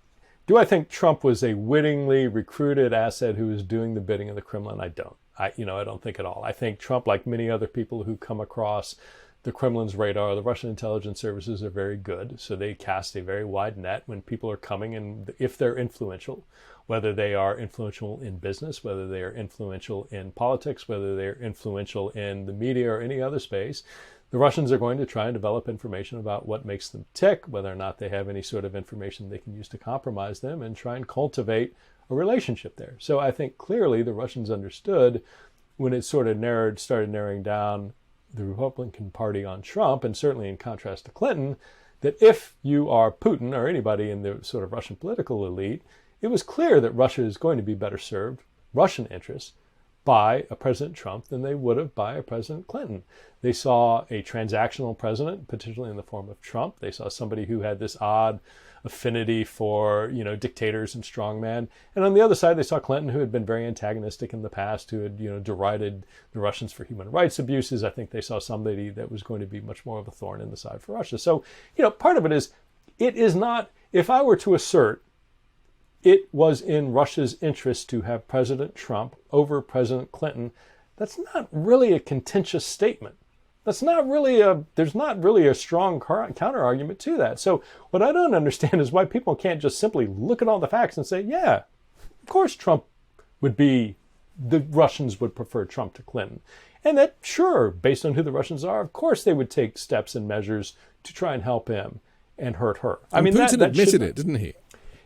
Trump was a wittingly recruited asset who was doing the bidding of the Kremlin? I don't. I don't think at all. I think Trump, like many other people who come across the Kremlin's radar, the Russian intelligence services are very good. So they cast a very wide net when people are coming, and if they're influential, whether they are influential in business, whether they are influential in politics, whether they're influential in the media or any other space, the Russians are going to try and develop information about what makes them tick, whether or not they have any sort of information they can use to compromise them, and try and cultivate a relationship there. So I think clearly the Russians understood when it sort of started narrowing down the Republican Party on Trump, and certainly in contrast to Clinton, that if you are Putin or anybody in the sort of Russian political elite, it was clear that Russia is going to be better served, Russian interests, by a President Trump than they would have by a President Clinton. They saw a transactional president, particularly in the form of Trump. They saw somebody who had this odd affinity for, dictators and strongmen. And on the other side, they saw Clinton, who had been very antagonistic in the past, who had, derided the Russians for human rights abuses. I think they saw somebody that was going to be much more of a thorn in the side for Russia. So, part of it is not, if I were to assert it was in Russia's interest to have President Trump over President Clinton, that's not really a contentious statement. There's not really a strong counter argument to that. So what I don't understand is why people can't just simply look at all the facts and say, yeah, of course the Russians would prefer Trump to Clinton. And that, sure, based on who the Russians are, of course they would take steps and measures to try and help him and hurt her. Putin admitted it, didn't he?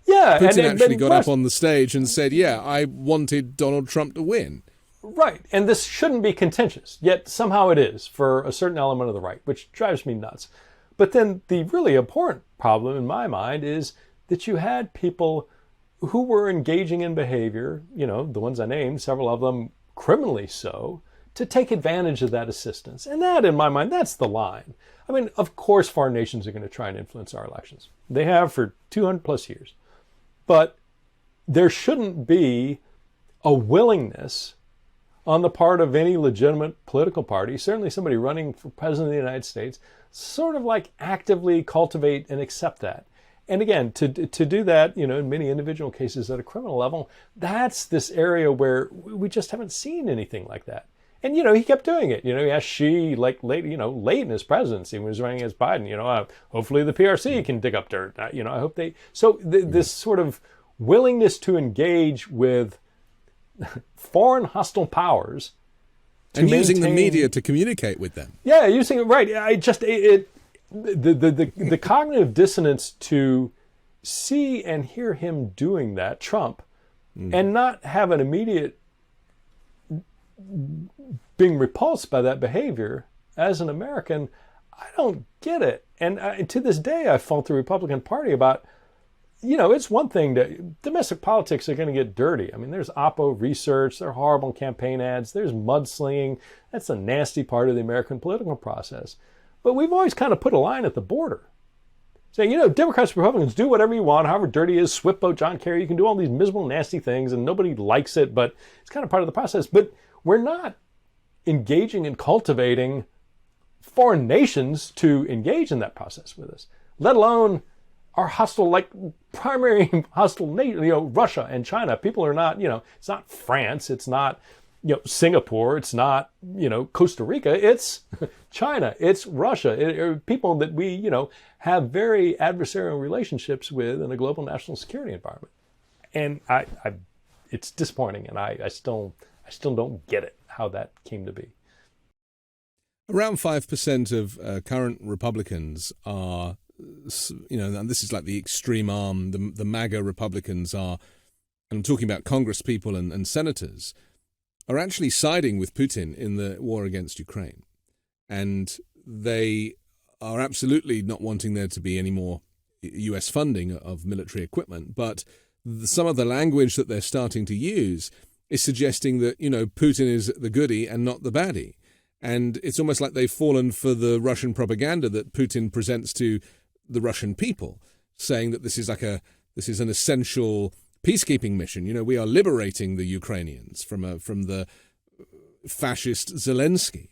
Yeah. Putin actually got up on the stage and said, yeah, I wanted Donald Trump to win. Right. And this shouldn't be contentious, yet somehow it is for a certain element of the right, which drives me nuts. But then the really important problem in my mind is that you had people who were engaging in behavior, the ones I named, several of them criminally so, to take advantage of that assistance. And that, in my mind, that's the line. Of course, foreign nations are going to try and influence our elections. They have for 200 plus years. But there shouldn't be a willingness on the part of any legitimate political party, certainly somebody running for president of the United States, sort of like actively cultivate and accept that. And again, to do that, in many individual cases at a criminal level, that's this area where we just haven't seen anything like that. And, he kept doing it. He asked late in his presidency when he was running against Biden, hopefully the PRC can dig up dirt. I hope they... So this sort of willingness to engage with foreign hostile powers and using the media to communicate with them. Yeah, using it, right. The cognitive dissonance to see and hear him doing that, Trump, and not have an immediate being repulsed by that behavior as an American, I don't get it. And to this day, I fault the Republican Party about, it's one thing that domestic politics are going to get dirty. There's Oppo research, there are horrible campaign ads, there's mudslinging. That's a nasty part of the American political process. But we've always kind of put a line at the border. Saying, Democrats, Republicans, do whatever you want, however dirty it is, swift vote John Kerry, you can do all these miserable, nasty things, and nobody likes it, but it's kind of part of the process. But we're not engaging and cultivating foreign nations to engage in that process with us, let alone our hostile, primary hostile nation, Russia and China. People are not, it's not France, it's not, Singapore, it's not, Costa Rica, it's China, it's Russia, people that we, have very adversarial relationships with in a global national security environment. And it's disappointing, and I still don't get it, how that came to be. Around 5% of current Republicans are, and this is like the extreme arm, the MAGA Republicans are, and I'm talking about Congress people and senators, are actually siding with Putin in the war against Ukraine. And they are absolutely not wanting there to be any more US funding of military equipment. But some of the language that they're starting to use is suggesting that, Putin is the goodie and not the baddie. And it's almost like they've fallen for the Russian propaganda that Putin presents to the Russian people, saying that this is an essential peacekeeping mission. We are liberating the Ukrainians from the fascist Zelensky.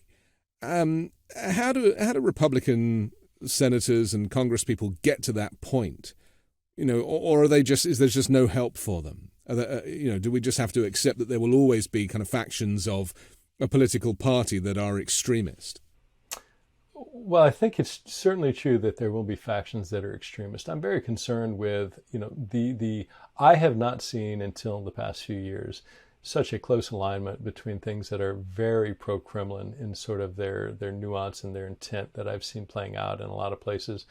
How do Republican senators and congresspeople get to that point? Or are they is there just no help for them? Do we just have to accept that there will always be kind of factions of a political party that are extremist? Well, I think it's certainly true that there will be factions that are extremist. I'm very concerned with, I have not seen until the past few years such a close alignment between things that are very pro-Kremlin in sort of their nuance and their intent that I've seen playing out in a lot of places,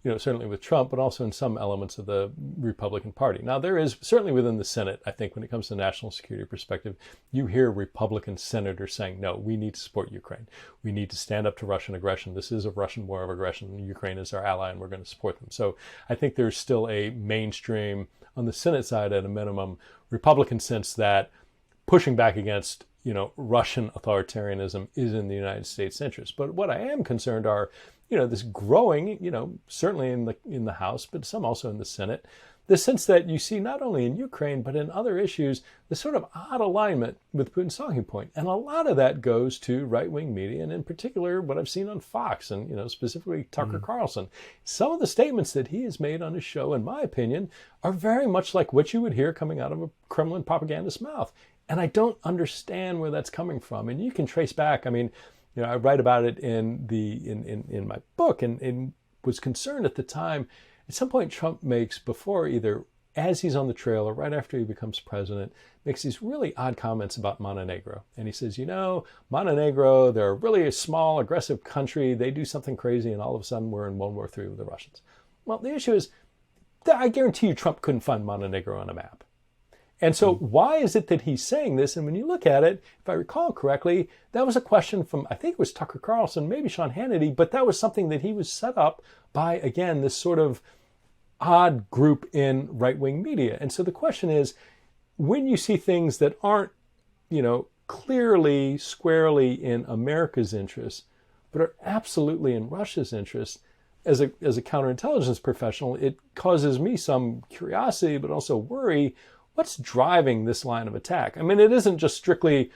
certainly with Trump, but also in some elements of the Republican Party. Now, there is certainly within the Senate, I think when it comes to national security perspective, you hear Republican senators saying, no, we need to support Ukraine. We need to stand up to Russian aggression. This is a Russian war of aggression. Ukraine is our ally and we're going to support them. So I think there's still a mainstream, on the Senate side at a minimum, Republican sense that pushing back against, Russian authoritarianism is in the United States' interest. But what I am concerned are, this growing, certainly in the House, but some also in the Senate, the sense that you see not only in Ukraine, but in other issues, this sort of odd alignment with Putin's talking point. And a lot of that goes to right-wing media, and in particular, what I've seen on Fox and, specifically Tucker Carlson. Some of the statements that he has made on his show, in my opinion, are very much like what you would hear coming out of a Kremlin propagandist's mouth. And I don't understand where that's coming from. And you can trace back, I write about it in my book and was concerned at the time. At some point, Trump makes, before either as he's on the trail or right after he becomes president, makes these really odd comments about Montenegro. And he says, Montenegro, they're really a small, aggressive country. They do something crazy, and all of a sudden we're in World War III with the Russians. Well, the issue is that I guarantee you Trump couldn't find Montenegro on a map. And so why is it that he's saying this? And when you look at it, if I recall correctly, that was a question from, I think it was Tucker Carlson, maybe Sean Hannity, but that was something that he was set up by, again, this sort of odd group in right-wing media. And so the question is, when you see things that aren't, clearly, squarely in America's interest, but are absolutely in Russia's interest, as a counterintelligence professional, it causes me some curiosity, but also worry. What's driving this line of attack? It isn't just strictly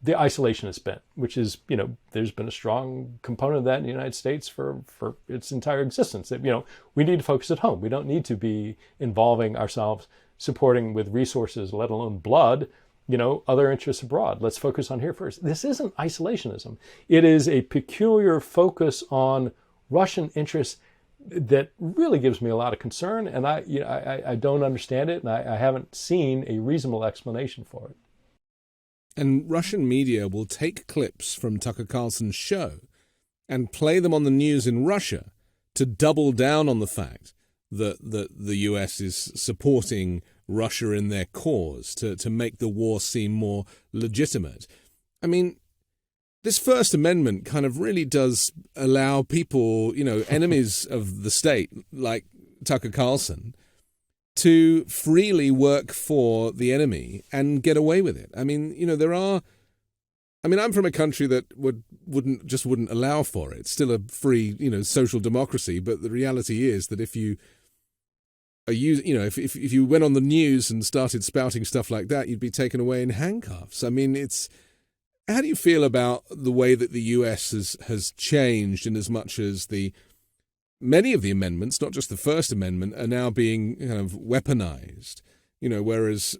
the isolationist bent, which is, there's been a strong component of that in the United States for its entire existence. That, we need to focus at home. We don't need to be involving ourselves, supporting with resources, let alone blood, other interests abroad. Let's focus on here first. This isn't isolationism. It is a peculiar focus on Russian interests that really gives me a lot of concern, and I don't understand it, and I haven't seen a reasonable explanation for it. And Russian media will take clips from Tucker Carlson's show and play them on the news in Russia to double down on the fact that the US is supporting Russia in their cause, to make the war seem more legitimate. This First Amendment kind of really does allow people, enemies of the state, like Tucker Carlson, to freely work for the enemy and get away with it. I'm from a country that wouldn't allow for it. It's still a free, social democracy. But the reality is that if you if you went on the news and started spouting stuff like that, you'd be taken away in handcuffs. How do you feel about the way that the US has changed in as much as many of the amendments, not just the First Amendment, are now being kind of weaponized? Whereas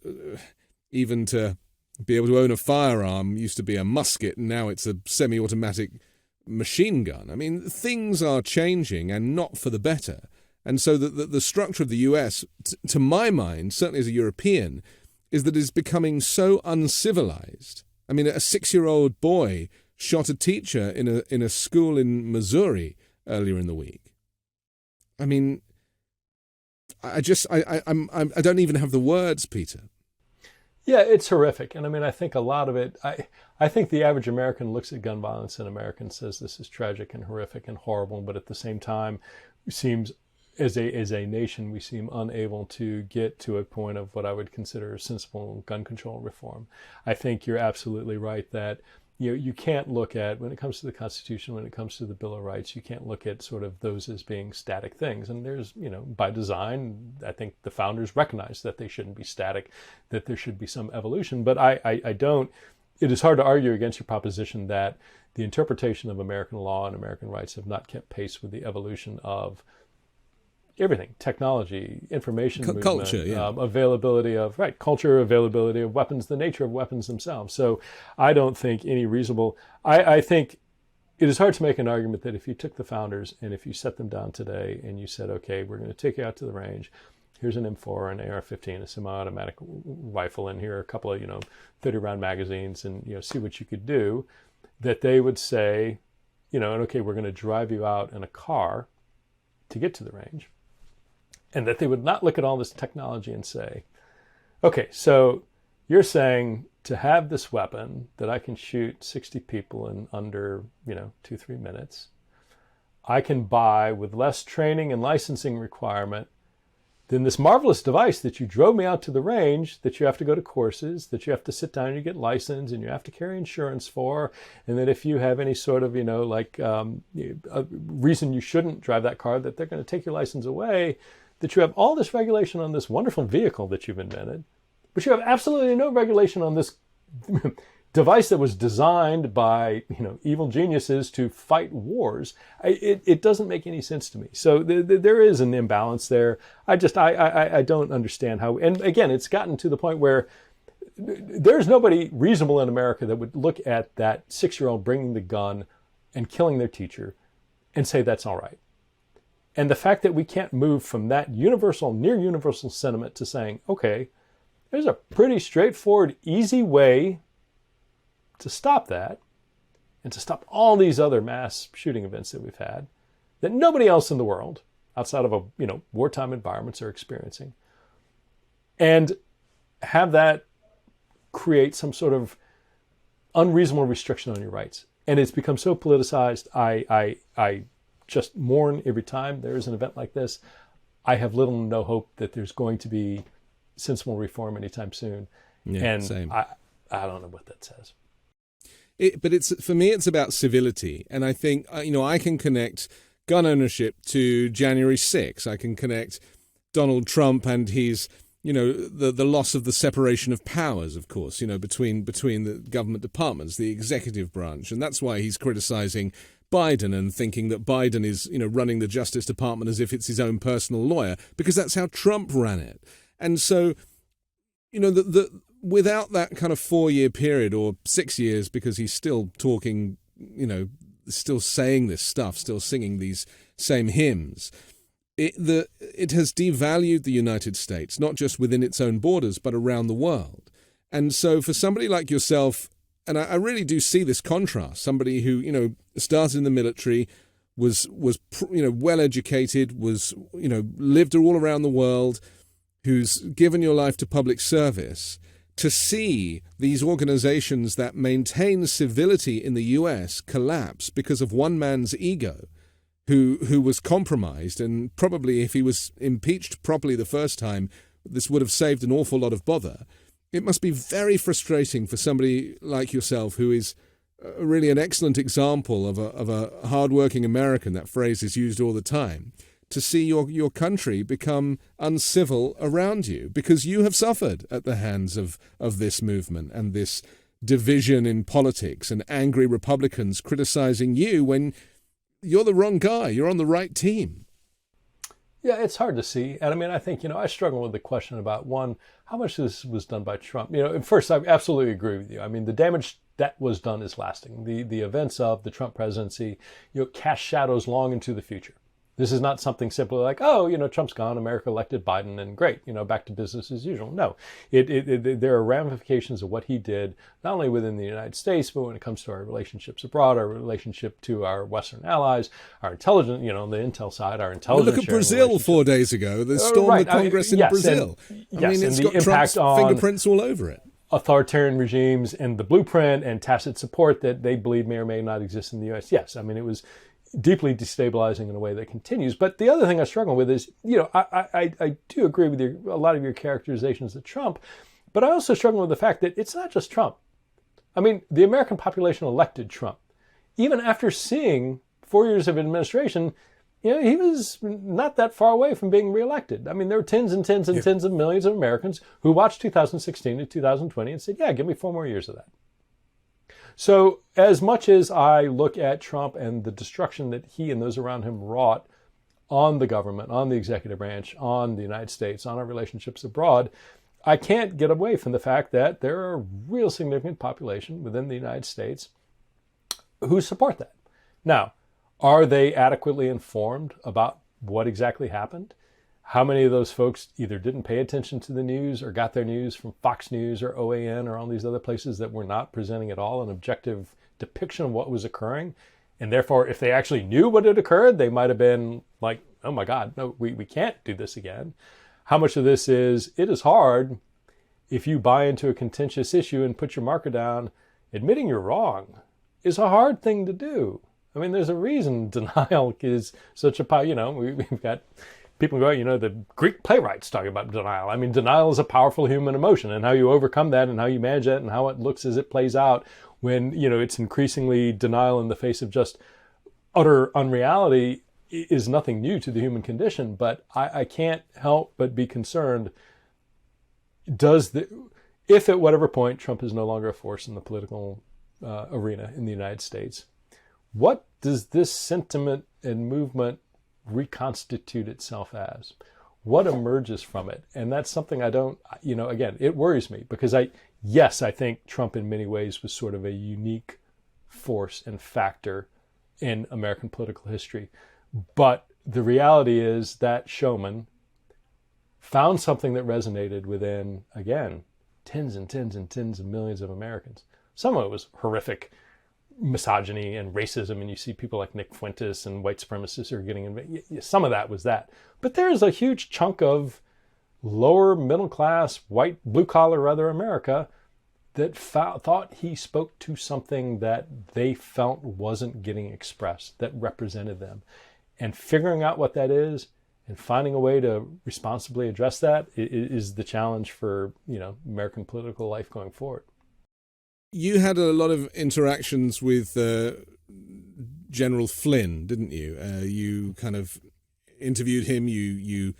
even to be able to own a firearm used to be a musket, and now it's a semi-automatic machine gun. Things are changing, and not for the better. And so the structure of the US, to my mind, certainly as a European, is that it's becoming so uncivilized. A 6-year-old boy shot a teacher in a school in Missouri earlier in the week. I don't even have the words, Peter. Yeah, it's horrific. And I think a lot of it, I think the average American looks at gun violence in America and says this is tragic and horrific and horrible, but at the same time, it seems as a nation, we seem unable to get to a point of what I would consider sensible gun control reform. I think you're absolutely right that you can't look at, when it comes to the Constitution, when it comes to the Bill of Rights, you can't look at sort of those as being static things. And there's, by design, I think the founders recognized that they shouldn't be static, that there should be some evolution. But I don't, it is hard to argue against your proposition that the interpretation of American law and American rights have not kept pace with the evolution of everything: technology, information movement, culture, availability of culture, availability of weapons, the nature of weapons themselves. So I don't think any reasonable. I think it is hard to make an argument that if you took the founders and if you set them down today and you said, okay, we're going to take you out to the range. Here's an M4, an AR-15, a semi-automatic rifle, and here are a couple of 30-round magazines, and see what you could do. That they would say, okay, we're going to drive you out in a car to get to the range. And that they would not look at all this technology and say, okay, so you're saying to have this weapon that I can shoot 60 people in under, 2-3 minutes, I can buy with less training and licensing requirement than this marvelous device that you drove me out to the range, that you have to go to courses, that you have to sit down and you get licensed and you have to carry insurance for, and that if you have any sort of, a reason you shouldn't drive that car, that they're going to take your license away, that you have all this regulation on this wonderful vehicle that you've invented, but you have absolutely no regulation on this device that was designed by evil geniuses to fight wars. It doesn't make any sense to me. So there is an imbalance there. I don't understand how. And again, it's gotten to the point where there's nobody reasonable in America that would look at that 6-year-old bringing the gun and killing their teacher and say that's all right. And the fact that we can't move from that near universal sentiment to saying, okay, there's a pretty straightforward, easy way to stop that and to stop all these other mass shooting events that we've had that nobody else in the world outside of wartime environments are experiencing, and have that create some sort of unreasonable restriction on your rights. And it's become so politicized. I just mourn every time there is an event like this. I have little to no hope that there's going to be sensible reform anytime soon. Yeah, and same. I don't know what that says. But for me, it's about civility. And I think, I can connect gun ownership to January 6th. I can connect Donald Trump and his, the loss of the separation of powers, of course, between the government departments, the executive branch. And that's why he's criticizing Biden and thinking that Biden is, running the Justice Department as if it's his own personal lawyer, because that's how Trump ran it. And so, without that kind of 4-year period or 6 years, because he's still talking, still saying this stuff, still singing these same hymns, it has devalued the United States, not just within its own borders, but around the world. And so for somebody like yourself, and I really do see this contrast, somebody who, started in the military, was well educated, was, lived all around the world, who's given your life to public service, to see these organizations that maintain civility in the US collapse because of one man's ego, who was compromised, and probably if he was impeached properly the first time, this would have saved an awful lot of bother. It must be very frustrating for somebody like yourself, who is really an excellent example of a hardworking American. That phrase is used all the time. To see your country become uncivil around you, because you have suffered at the hands of this movement and this division in politics, and angry Republicans criticizing you when you're the wrong guy, you're on the right team. Yeah, it's hard to see. And I think, I struggle with the question about, one, how much this was done by Trump. First, I absolutely agree with you. The damage that was done is lasting. The events of the Trump presidency, cast shadows long into the future. This is not something simply like, Trump's gone, America elected Biden, and great, back to business as usual. No, there are ramifications of what he did, not only within the United States, but when it comes to our relationships abroad, our relationship to our Western allies, our intelligence, the intel side, our intelligence. Look at Brazil 4 days ago, the storm of Congress in Brazil. It's got Trump's fingerprints all over it. Authoritarian regimes and the blueprint and tacit support that they believe may or may not exist in the U.S. Yes, it was deeply destabilizing in a way that continues. But the other thing I struggle with is, I do agree with a lot of your characterizations of Trump, but I also struggle with the fact that it's not just Trump. The American population elected Trump. Even after seeing 4 years of administration, he was not that far away from being reelected. There were tens and tens and tens of millions of Americans who watched 2016 to 2020 and said, yeah, give me 4 more years of that. So as much as I look at Trump and the destruction that he and those around him wrought on the government, on the executive branch, on the United States, on our relationships abroad, I can't get away from the fact that there are a real significant population within the United States who support that. Now, are they adequately informed about what exactly happened? How many of those folks either didn't pay attention to the news or got their news from Fox News or OAN or all these other places that were not presenting at all an objective depiction of what was occurring? And therefore, if they actually knew what had occurred, they might have been like, oh my God, no, we can't do this again. How much of this is, it is hard if you buy into a contentious issue and put your marker down, admitting you're wrong is a hard thing to do. I mean, there's a reason denial is such a, we've got people go, the Greek playwrights talking about denial. I mean, denial is a powerful human emotion, and how you overcome that and how you manage that and how it looks as it plays out when, it's increasingly denial in the face of just utter unreality is nothing new to the human condition. But I can't help but be concerned. If at whatever point Trump is no longer a force in the political arena in the United States, what does this sentiment and movement reconstitute itself as? What emerges from it? And that's something I don't, again, it worries me because I think Trump in many ways was sort of a unique force and factor in American political history. But the reality is that showman found something that resonated within, again, tens and tens and tens of millions of Americans. Some of it was horrific misogyny and racism, and you see people like Nick Fuentes and white supremacists who are getting in. Some of that was that. But there's a huge chunk of lower middle class, white, blue collar, rather, America that thought he spoke to something that they felt wasn't getting expressed, that represented them. And figuring out what that is and finding a way to responsibly address that is the challenge for, American political life going forward. You had a lot of interactions with General Flynn, didn't you? You kind of interviewed him. You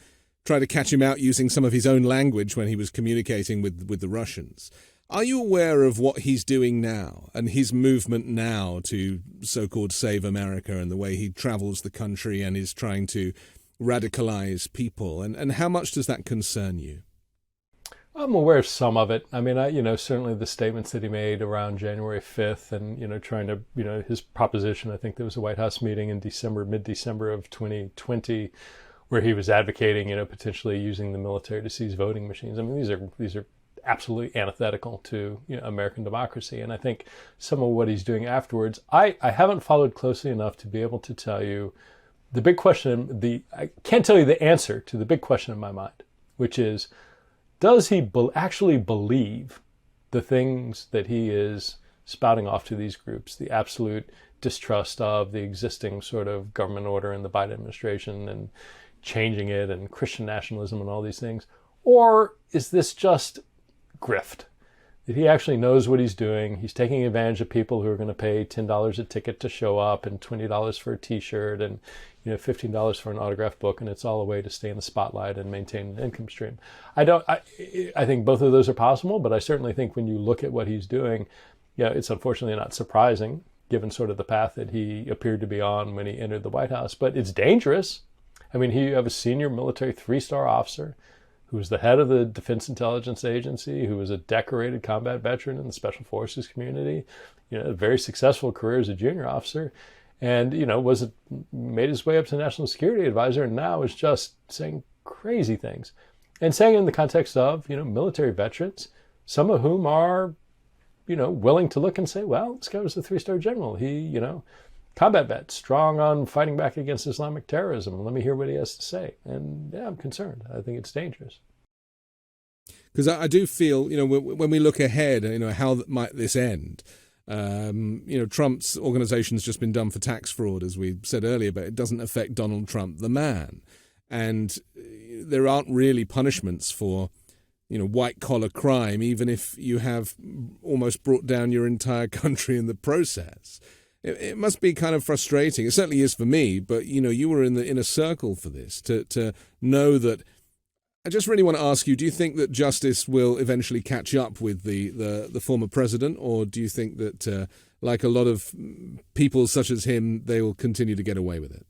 tried to catch him out using some of his own language when he was communicating with the Russians. Are you aware of what he's doing now and his movement now to so-called save America and the way he travels the country and is trying to radicalize people? And how much does that concern you? I'm aware of some of it. I mean, certainly the statements that he made around January 5th and, trying to, his proposition, I think there was a White House meeting in mid-December of 2020, where he was advocating, potentially using the military to seize voting machines. I mean, these are absolutely antithetical to American democracy. And I think some of what he's doing afterwards, I haven't followed closely enough to be able to tell you the big question. I can't tell you the answer to the big question in my mind, which is, does he actually believe the things that he is spouting off to these groups, the absolute distrust of the existing sort of government order in the Biden administration and changing it and Christian nationalism and all these things? Or is this just grift? That he actually knows what he's doing. He's taking advantage of people who are going to pay $10 a ticket to show up and $20 for a t-shirt and $15 for an autographed book, and it's all a way to stay in the spotlight and maintain an income stream. I think both of those are possible, but I certainly think when you look at what he's doing, it's unfortunately not surprising given sort of the path that he appeared to be on when he entered the White House. But it's dangerous. I mean, you have a senior military 3-star officer who was the head of the Defense Intelligence Agency, who was a decorated combat veteran in the Special Forces community, a very successful career as a junior officer, and, made his way up to National Security Advisor, and now is just saying crazy things. And saying in the context of, military veterans, some of whom are, willing to look and say, well, this guy was a 3-star general. He, combat vet, strong on fighting back against Islamic terrorism. Let me hear what he has to say. And I'm concerned. I think it's dangerous. Because I do feel, when we look ahead, how might this end? Trump's organization's just been done for tax fraud, as we said earlier, but it doesn't affect Donald Trump, the man. And there aren't really punishments for, white-collar crime, even if you have almost brought down your entire country in the process. It must be kind of frustrating. It certainly is for me, but, you were in the inner circle for this, to know that I just really want to ask you, do you think that justice will eventually catch up with the former president, or do you think that, like a lot of people such as him, they will continue to get away with it?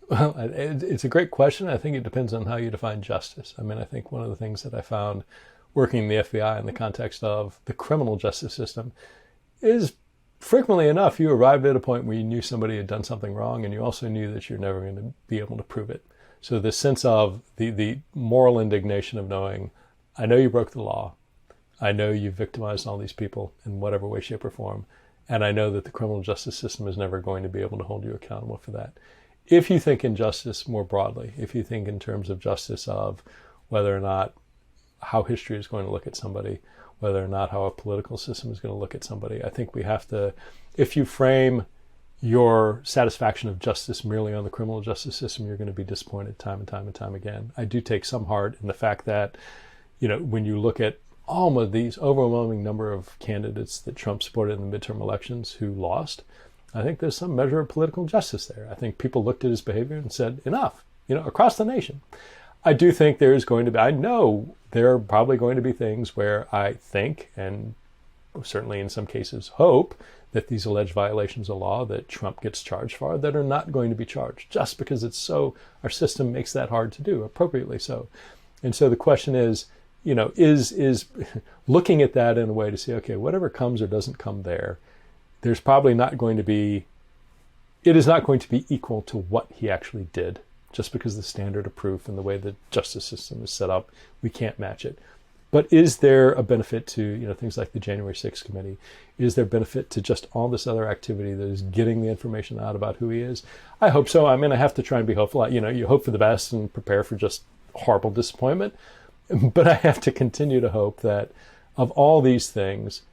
Well, it's a great question. I think it depends on how you define justice. I mean, I think one of the things that I found working in the FBI in the context of the criminal justice system is frequently enough, you arrived at a point where you knew somebody had done something wrong, and you also knew that you're never going to be able to prove it. So the sense of the moral indignation of knowing, I know you broke the law, I know you victimized all these people in whatever way, shape, or form, and I know that the criminal justice system is never going to be able to hold you accountable for that. If you think in justice more broadly, if you think in terms of justice of whether or not how history is going to look at somebody, whether or not how a political system is going to look at somebody, I think we have to, if you frame your satisfaction of justice merely on the criminal justice system, you're going to be disappointed time and time and time again. I do take some heart in the fact that, when you look at all of these overwhelming number of candidates that Trump supported in the midterm elections who lost, I think there's some measure of political justice there. I think people looked at his behavior and said, enough, across the nation. I do think there is going to be, I know there are probably going to be things where I think, and certainly in some cases hope, that these alleged violations of law that Trump gets charged for that are not going to be charged just because our system makes that hard to do, appropriately so. And so the question is looking at that in a way to say, okay, whatever comes or doesn't come there's probably not going to be, it is not going to be equal to what he actually did, just because the standard of proof and the way the justice system is set up, we can't match it. But is there a benefit to, things like the January 6th committee? Is there benefit to just all this other activity that is getting the information out about who he is? I hope so. I mean, I have to try and be hopeful. You hope for the best and prepare for just horrible disappointment. But I have to continue to hope that of all these things,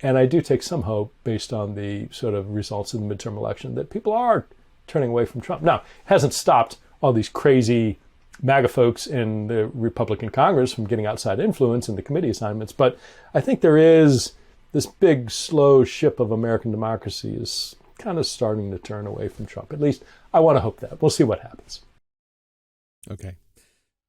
and I do take some hope based on the sort of results in the midterm election, that people are turning away from Trump. Now, it hasn't stopped all these crazy MAGA folks in the Republican Congress from getting outside influence in the committee assignments. But I think there is this big, slow ship of American democracy is kind of starting to turn away from Trump. At least I want to hope that. We'll see what happens. Okay.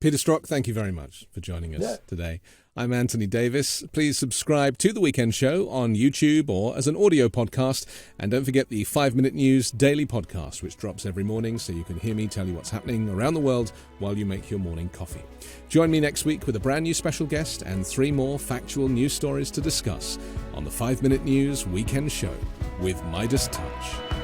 Peter Strzok, thank you very much for joining us today. I'm Anthony Davis. Please subscribe to The Weekend Show on YouTube or as an audio podcast. And don't forget the 5-Minute News daily podcast, which drops every morning so you can hear me tell you what's happening around the world while you make your morning coffee. Join me next week with a brand new special guest and 3 more factual news stories to discuss on the 5-Minute News Weekend Show with Midas Touch.